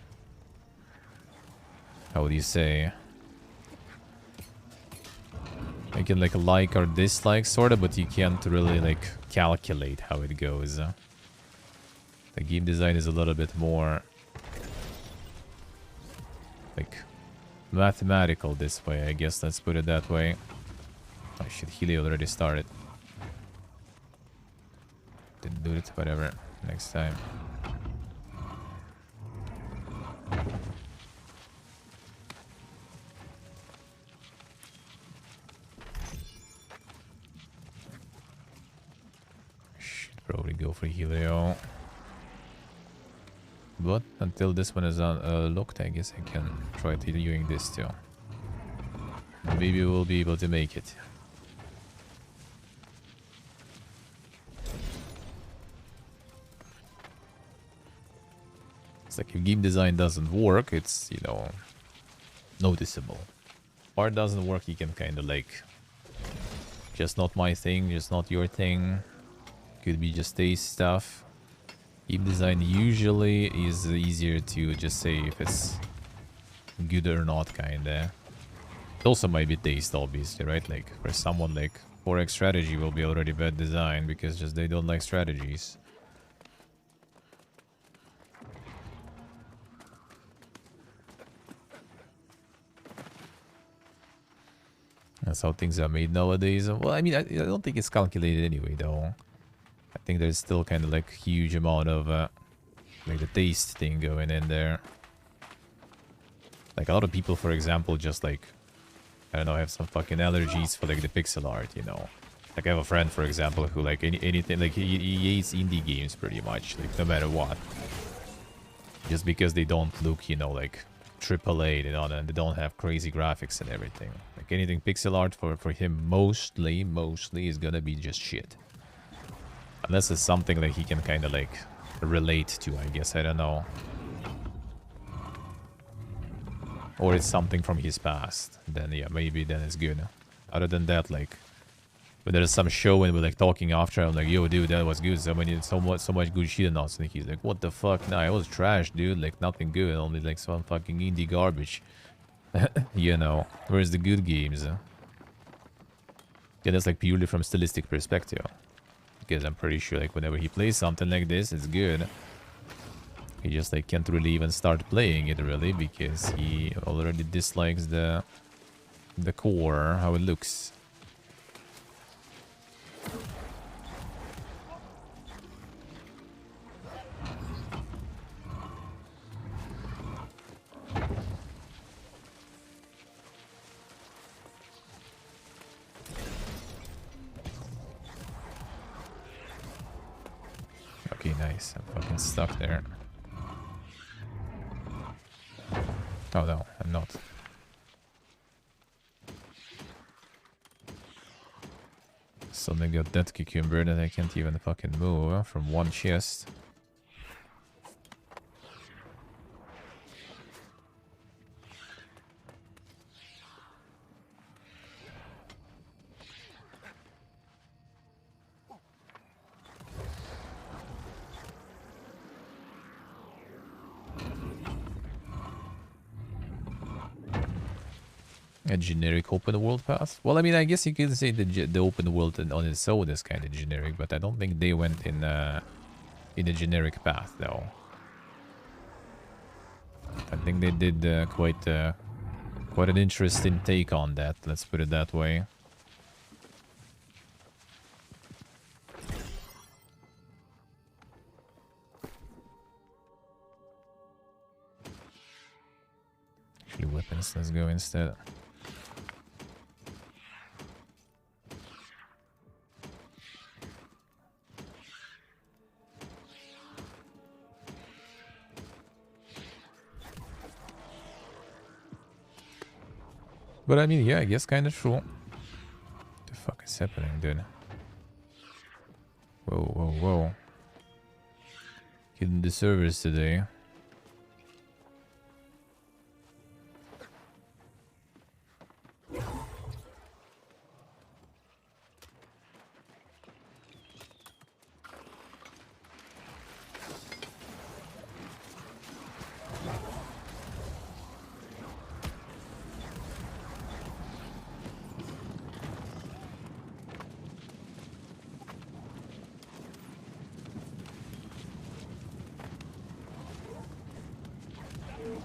how would you say? You can like or dislike sort of, but you can't really like calculate how it goes. The game design is a little bit more like mathematical this way, I guess. Let's put it that way. Oh shit, Helio already started. Didn't do it, whatever. Next time. Should probably go for Helio. But until this one is unlocked, I guess I can try doing this too. Maybe we'll be able to make it. It's like if game design doesn't work, it's, you know, noticeable. Art doesn't work, you can kind of like, just not my thing, just not your thing. Could be just taste stuff. Game design usually is easier to just say if it's good or not, kinda. It also might be taste, obviously, right? Like, for someone like 4X strategy will be already bad design because just they don't like strategies. That's how things are made nowadays. Well, I mean, I don't think it's calculated anyway, though. I think there's still kind of like huge amount of like the taste thing going in there. Like a lot of people, for example, just like, I don't know, have some fucking allergies for like the pixel art, you know. Like I have a friend, for example, who like anything, like he hates indie games pretty much, like no matter what. Just because they don't look, you know, like AAA, and they don't have crazy graphics and everything. Like anything pixel art for him mostly is gonna be just shit. Unless it's something that he can kind of like relate to, I guess, I don't know. Or it's something from his past, then yeah, maybe then it's good. Other than that, like, when there's some show and we're like talking after, I'm like, yo, dude, that was good. So much good shit, and also he's like, what the fuck? Nah, it was trash, dude. Like nothing good, only like some fucking indie garbage. You know, where's the good games? Yeah, that's like purely from stylistic perspective. Because I'm pretty sure like whenever he plays something like this, it's good. He just like can't really even start playing it really because he already dislikes the core, how it looks. Okay, nice. I'm fucking stuck there. Oh no, I'm not. Suddenly got that cucumber that I can't even fucking move from one chest. A generic open world path? Well, I mean, I guess you could say the open world on its own is kind of generic, but I don't think they went in a generic path, though. I think they did quite an interesting take on that. Let's put it that way. Actually, weapons. Let's go instead. But I mean, yeah, I guess kind of true. What the fuck is happening, dude? Whoa, whoa, whoa. Hitting the servers today.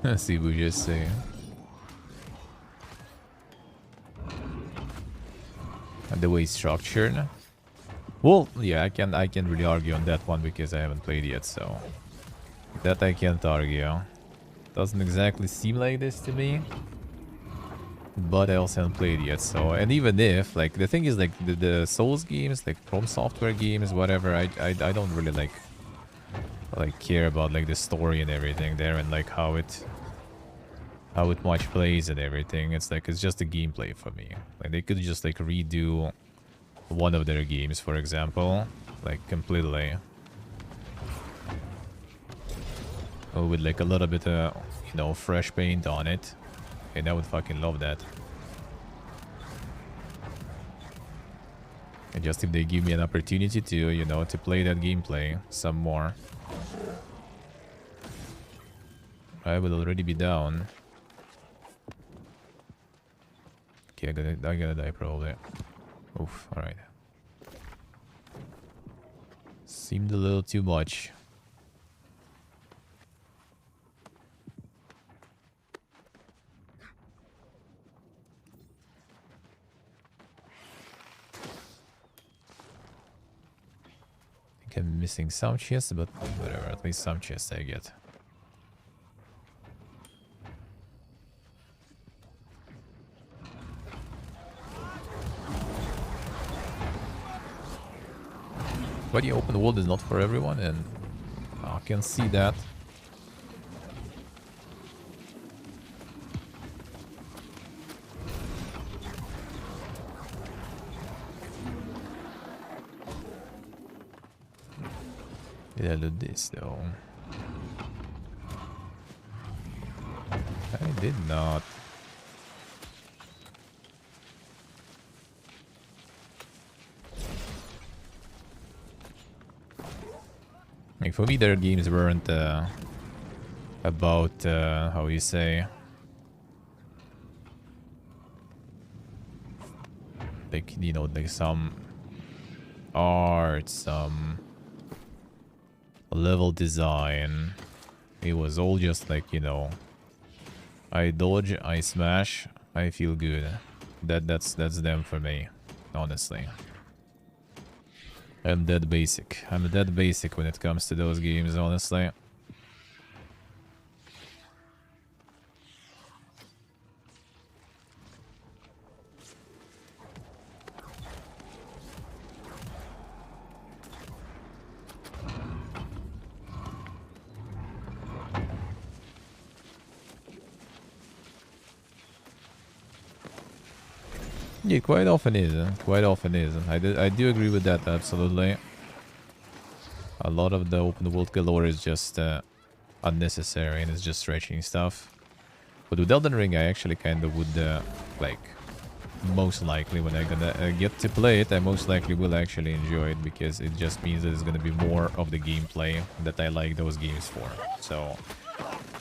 Let's see what you just say. The way it's structured. Well, yeah, I can really argue on that one because I haven't played yet, so that I can't argue. Doesn't exactly seem like this to me, but I also haven't played yet. So, and even if like the thing is like the Souls games, like From Software games, whatever, I don't really like care about like the story and everything there and like how it much plays and everything. It's like it's just a gameplay for me. Like they could just like redo one of their games, for example, like completely, or with like a little bit of you know, fresh paint on it, and I would fucking love that. And just if they give me an opportunity to, you know, to play that gameplay some more, I will already be down. Okay, I gotta die probably. Oof, alright. Seemed a little too much. I think I'm missing some chests, but whatever, at least some chests I get. But the open world is not for everyone, and I can see that. Did I loot this though? I did not. Like for me, their games weren't about how you say, like, you know, like some art, some level design. It was all just like, you know, I dodge, I smash, I feel good. That's them for me, honestly. I'm that basic. I'm that basic when it comes to those games, honestly. Yeah, quite often is. Quite often is. I do agree with that, absolutely. A lot of the open world galore is just unnecessary and it's just stretching stuff. But with Elden Ring, I actually kind of would, like, most likely when I'm gonna get to play it, I most likely will actually enjoy it because it just means that it's gonna be more of the gameplay that I like those games for. So,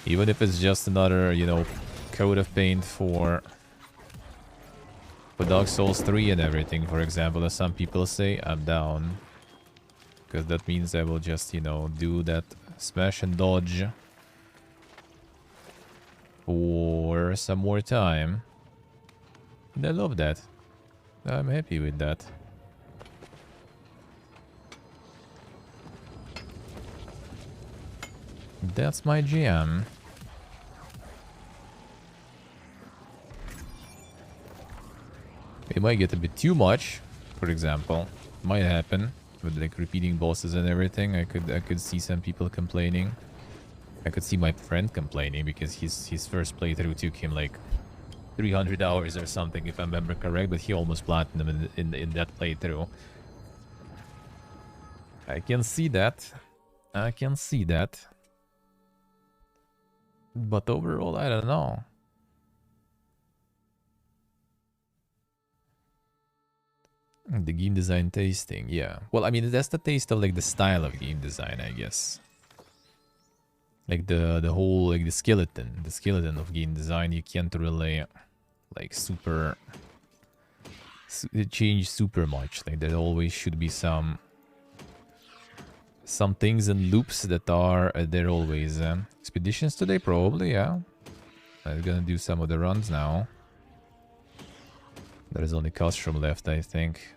even if it's just another, you know, coat of paint for Dark Souls 3 and everything, for example, as some people say, I'm down. Because that means I will just, you know, do that smash and dodge for some more time. And I love that. I'm happy with that. That's my jam. It might get a bit too much, for example. Might happen with like repeating bosses and everything. I could see some people complaining. I could see my friend complaining because his first playthrough took him like 300 hours or something, if I remember correct, but he almost platinum in that playthrough. I can see that. I can see that. But overall, I don't know. The game design tasting, yeah. Well, I mean, that's the taste of like the style of game design, I guess. Like the whole, like the skeleton of game design, you can't really like change super much. Like there always should be some things and loops that are there always. Expeditions today, probably, yeah. I'm gonna do some of the runs now. There is only Castrum left, I think,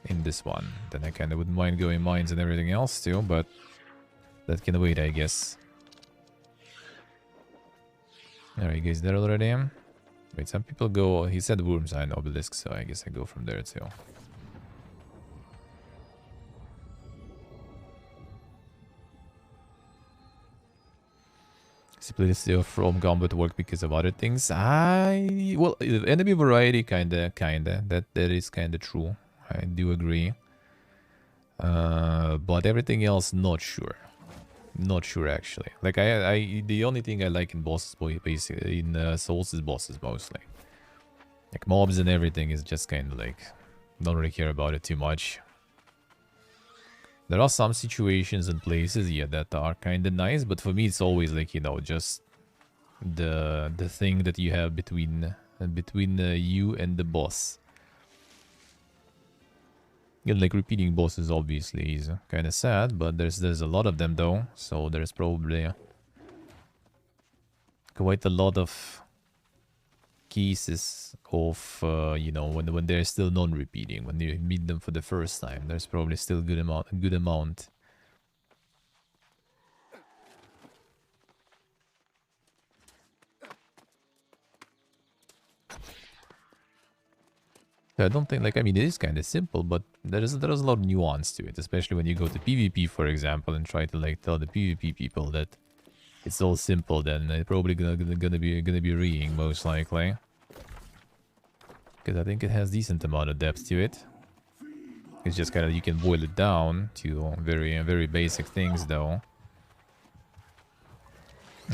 in this one. Then I kind of wouldn't mind going mines and everything else too, but that can wait, I guess. Are you guys there already? Wait, some people go... He said Wormsine Obelisk, so I guess I go from there too. Simplicity of from combat work because of other things. Well, enemy variety kinda. That is kinda true. I do agree. But everything else, not sure. Not sure actually. Like the only thing I like in bosses, basically in Souls, is bosses mostly. Like mobs and everything is just kind of like, don't really care about it too much. There are some situations and places, yeah, that are kind of nice, but for me it's always like, you know, just the thing that you have between you and the boss. And like repeating bosses obviously is kind of sad, but there's a lot of them though, so there's probably quite a lot of cases of you know, when they're still non-repeating, when you meet them for the first time, there's probably still a good amount. I don't think, like, I mean, it is kind of simple, but there's a lot of nuance to it, especially when you go to PvP, for example, and try to, like, tell the PvP people that it's all simple, then they're probably gonna be reeing, most likely. Because I think it has decent amount of depth to it. It's just kind of, you can boil it down to very basic things, though.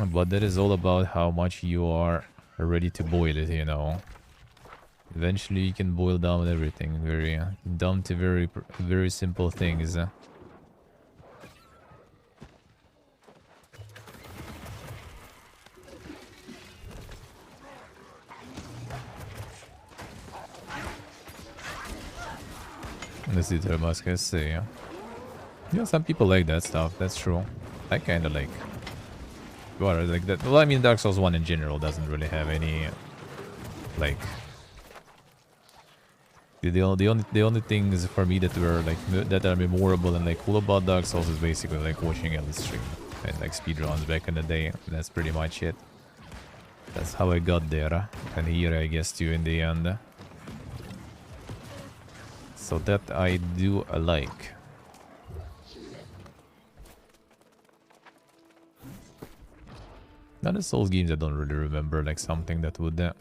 But that is all about how much you are ready to boil it, you know. Eventually you can boil down everything down to very simple things. Let's see, Termas, see. Yeah, some people like that stuff, that's true. I kinda like... Well, like that. Well, I mean, Dark Souls 1 in general doesn't really have any... Like... The only things for me that were like that are memorable and like cool about Dark Souls is basically like watching Ellis stream and like speedruns back in the day. That's pretty much it. That's how I got there, and here I guess too in the end. So that I do like. Now the Souls games I don't really remember like something that would that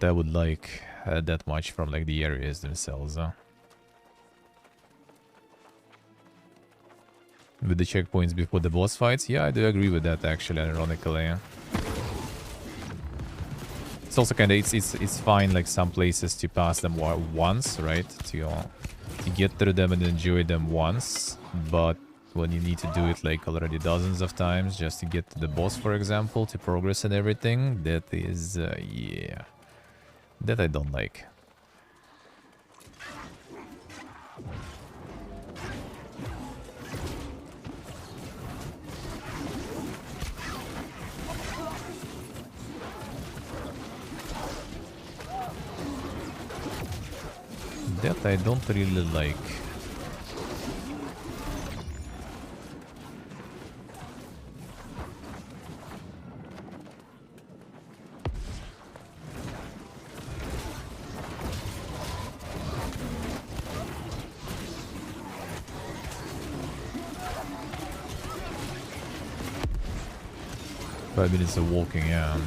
I would like that much from like the areas themselves. With the checkpoints before the boss fights, yeah, I do agree with that actually, ironically. It's also kind of it's fine like some places to pass them once, right? To get through them and enjoy them once, but when you need to do it like already dozens of times just to get to the boss, for example, to progress and everything, that is yeah. That I don't like. That I don't really like. 5 minutes of walking, yeah.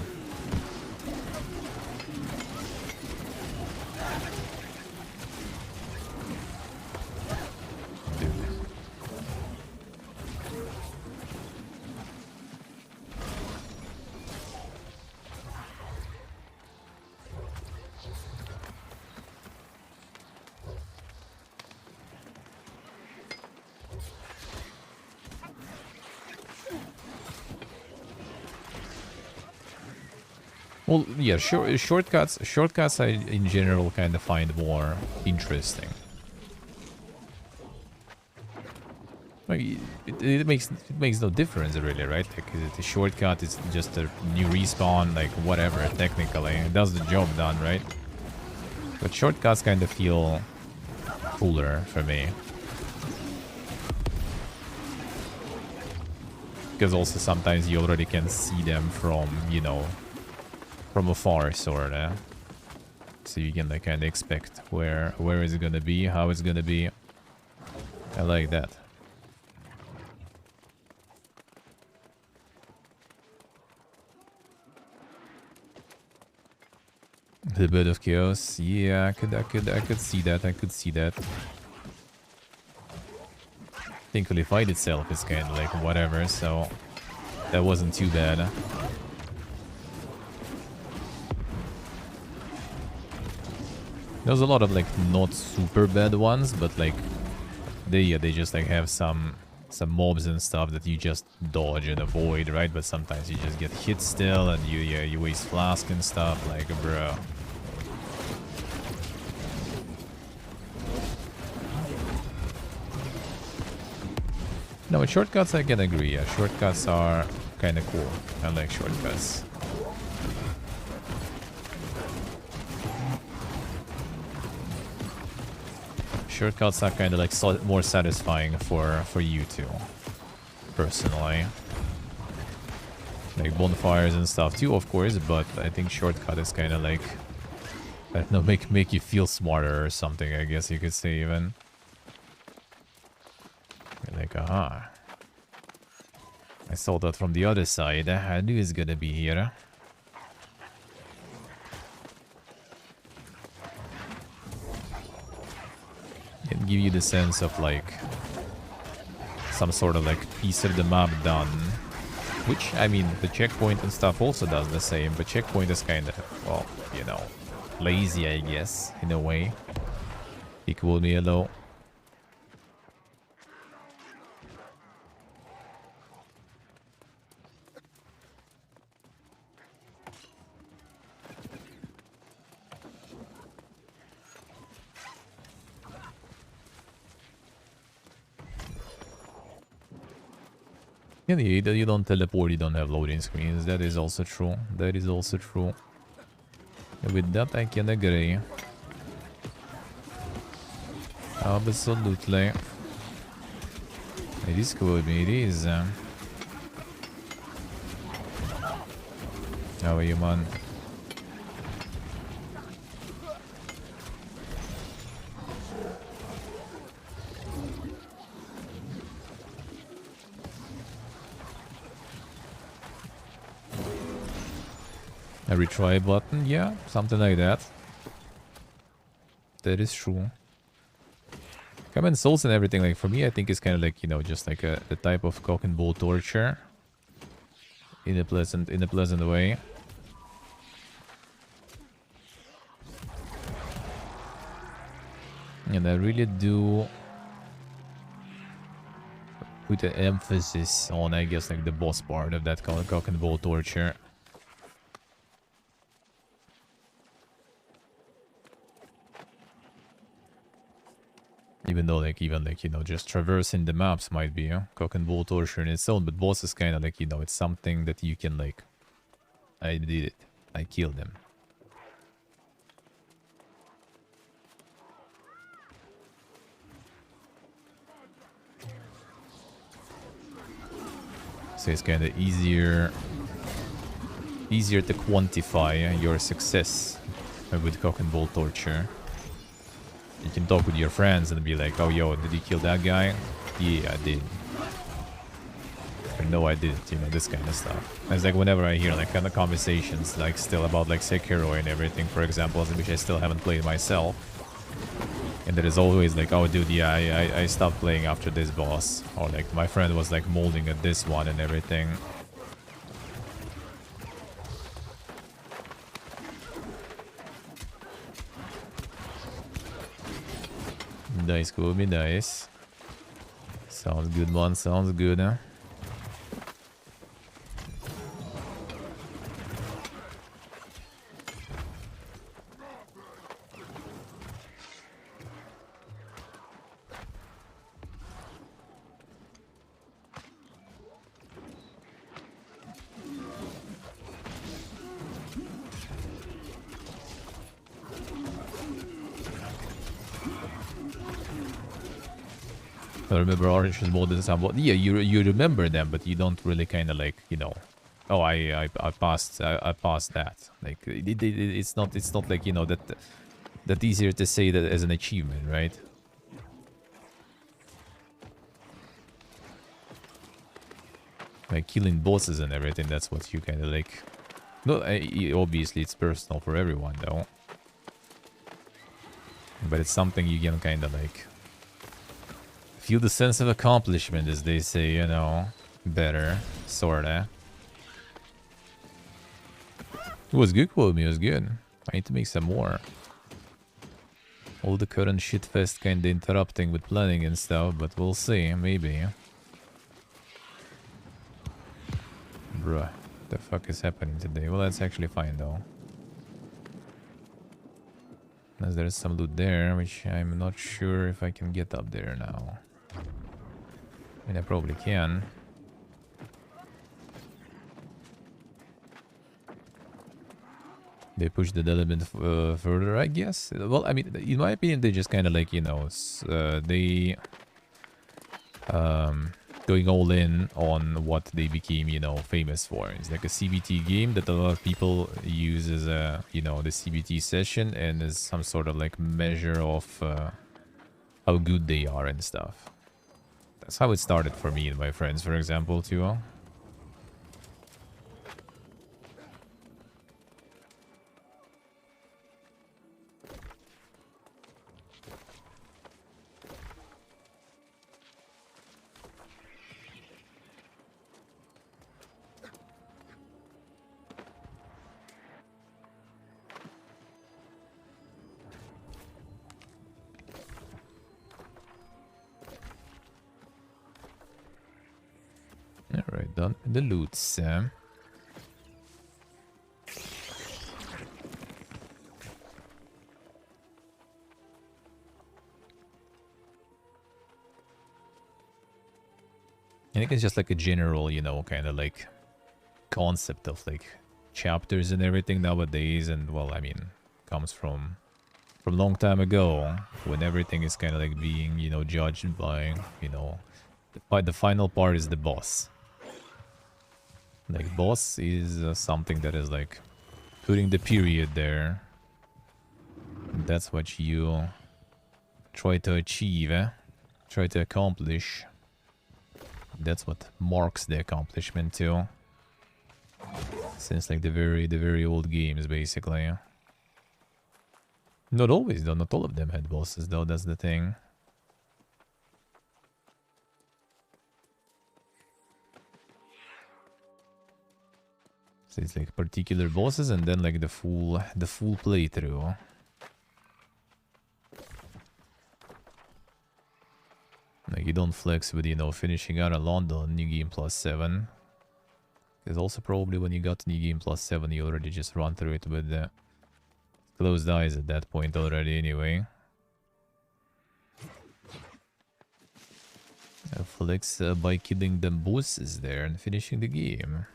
Dude. Well, yeah, shortcuts I in general kind of find more interesting. Like, it makes no difference really, right? Like the shortcut is just a new respawn, like whatever, technically. It does the job done, right? But shortcuts kind of feel cooler for me. Because also sometimes you already can see them from, you know, from afar, sorta. So you can like kind of expect where is it gonna be, how it's gonna be. I like that. The bit of chaos, yeah, I could see that. I could see that. Thankfully, fight itself is kind of like whatever, so that wasn't too bad. There's a lot of like not super bad ones, but like they just like have some mobs and stuff that you just dodge and avoid, right? But sometimes you just get hit still, and you waste flask and stuff, like bro. No, with shortcuts I can agree. Yeah, shortcuts are kind of cool. I like shortcuts. Shortcuts are kind of like more satisfying for you two, personally. Like bonfires and stuff too, of course, but I think shortcut is kind of like I don't know, make you feel smarter or something, I guess you could say even. You're like, aha. I saw that from the other side. I knew it's gonna be here. It give you the sense of like some sort of like piece of the map done. Which, I mean, the checkpoint and stuff also does the same, but checkpoint is kind of, well, you know, lazy, I guess, in a way. Equal me though. Yeah, you don't teleport, you don't have loading screens. That is also true. That is also true. With that, I can agree. Absolutely. It is cool, it is. How are you, man? A retry button? Yeah, something like that. That is true. Common souls and everything, like for me, I think it's kind of like, you know, just like a type of cock and bull torture in a pleasant way. And I really do put an emphasis on, I guess, like the boss part of that cock and bull torture. Even though, like, even, like, you know, just traversing the maps might be a cock and bull torture in its own, but boss is kind of like, you know, it's something that you can, like, I did it. I killed him. So it's kind of easier to quantify your success with cock and bull torture. You can talk with your friends and be like, oh, yo, did you kill that guy? Yeah, I did. Or no, I didn't, you know, this kind of stuff. It's like whenever I hear like kind of conversations like still about like Sekiro and everything, for example, which I still haven't played myself. And there is always like, oh, dude, yeah, I stopped playing after this boss. Or like my friend was like molding at this one and everything. Nice, cool, be nice. Sounds good, man. Sounds good, huh? I remember Orange is more than somewhat. Yeah, you remember them, but you don't really kind of like, you know. Oh, I passed that. Like it's not like, you know, that easier to say that as an achievement, right? Like killing bosses and everything. That's what you kind of like. No, obviously it's personal for everyone though. But it's something you can kind of like feel the sense of accomplishment, as they say, you know, better, sorta. It was good, Quote-Me, it was good. I need to make some more. All the current shitfest kinda interrupting with planning and stuff, but we'll see, maybe. Bruh, the fuck is happening today? Well, that's actually fine, though. As there's some loot there, which I'm not sure if I can get up there now. I mean, I probably can. They pushed the element further, I guess. Well, I mean, in my opinion, they just kind of like, you know, going all in on what they became, you know, famous for. It's like a CBT game that a lot of people use as a, you know, the CBT session and as some sort of like measure of how good they are and stuff. That's how it started for me and my friends, for example, too. Alright, done with the loot, Sam. I think it's just like a general, you know, kind of like concept of like chapters and everything nowadays. And well, I mean, comes from long time ago when everything is kind of like being, you know, judged by, you know, the final part is the boss. Like boss is something that is like putting the period there. That's what you try to achieve, try to accomplish. That's what marks the accomplishment too. Since like the very old games, basically. Not always though, not all of them had bosses though, that's the thing. So it's like particular bosses and then like the full playthrough. Like you don't flex with, you know, finishing out a London New Game Plus 7. Because also probably when you got New Game Plus 7 you already just run through it with closed eyes at that point already anyway. Flex by killing them bosses there and finishing the game.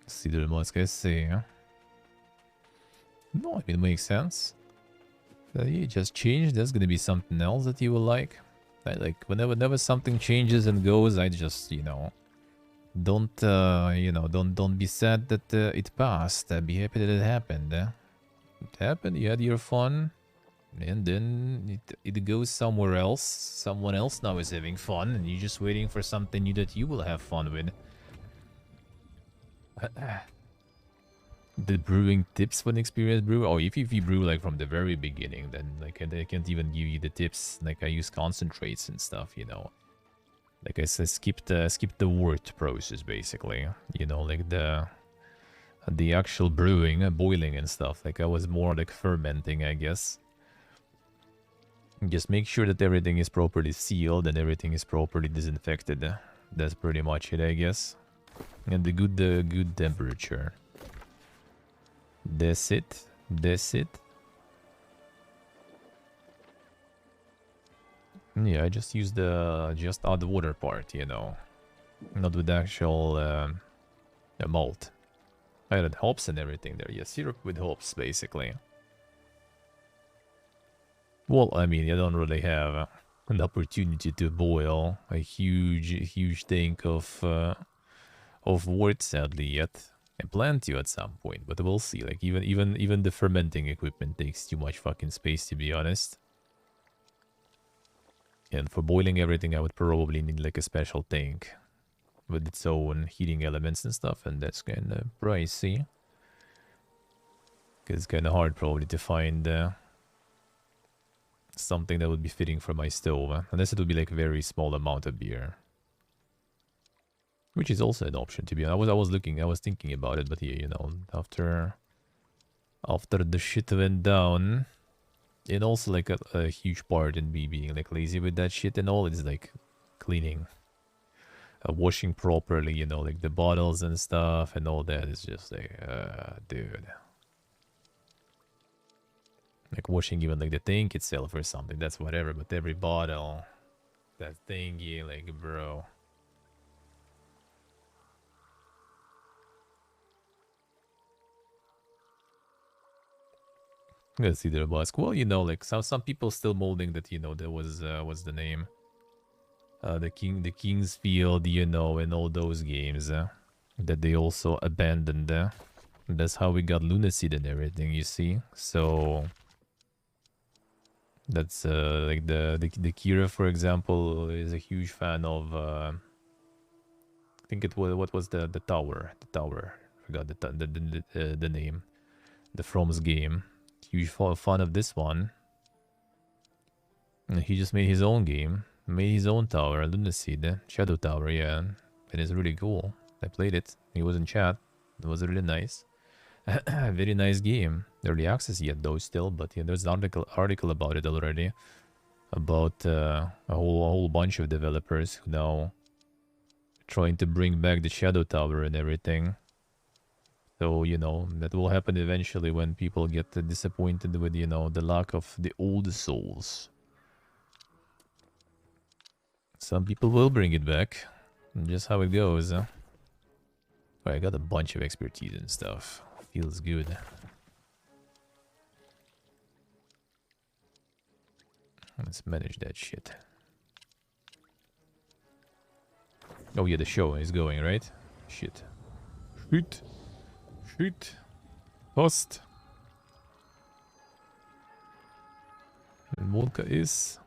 See the mask, I see. No, I mean, it makes sense. You just changed. There's gonna be something else that you will like. Like whenever something changes and goes, I just, you know, don't you know, don't be sad that it passed. Be happy that it happened. It happened. You had your fun, and then it goes somewhere else. Someone else now is having fun, and you're just waiting for something new that you will have fun with. The brewing tips for an experienced brewer? Oh, if you brew like from the very beginning, then like I can't even give you the tips. Like I use concentrates and stuff, you know. Like I said, skip the wort process basically. You know, like the actual brewing, boiling and stuff. Like I was more like fermenting, I guess. Just make sure that everything is properly sealed and everything is properly disinfected. That's pretty much it, I guess. And the good temperature. That's it. That's it. Yeah, I just use the just add the water part, you know, not with the actual malt. I added hops and everything there. Yeah, syrup with hops, basically. Well, I mean, you don't really have an opportunity to boil a huge tank of wort, sadly, yet. I plan to at some point, but we'll see. Like even the fermenting equipment takes too much fucking space, to be honest. And for boiling everything, I would probably need like a special tank with its own heating elements and stuff, and that's kind of pricey. Because it's kind of hard probably to find something that would be fitting for my stove, unless it would be like a very small amount of beer. Which is also an option, to be honest. I was thinking about it, but yeah, you know, after the shit went down, and also like a huge part in me being like lazy with that shit and all is like cleaning, washing properly, you know, like the bottles and stuff and all that is just like, dude. Like washing even like the tank itself or something, that's whatever, but every bottle, that thingy, like, bro. Let's see their Basque. Well, you know, like some people still molding that, you know, there was what's the name? The King's Field, you know, and all those games that they also abandoned. That's how we got Lunacy and everything, you see. So that's like the Kira, for example, is a huge fan of. I think it was what was the tower? The tower. Forgot the name. The From's game. Huge fan of this one. And he just made his own game. Made his own tower, Lunacy, the Shadow Tower, yeah. It is really cool. I played it. He was in chat. It was really nice. Very nice game. Early access yet though still, but yeah, there's an article about it already. About a whole bunch of developers who now trying to bring back the Shadow Tower and everything. So, you know, that will happen eventually when people get disappointed with, you know, the lack of the old souls. Some people will bring it back. Just how it goes. Right, I got a bunch of expertise and stuff. Feels good. Let's manage that shit. Oh yeah, the show is going, right? Shit. Shoot. Shoot. Post. And Volka is...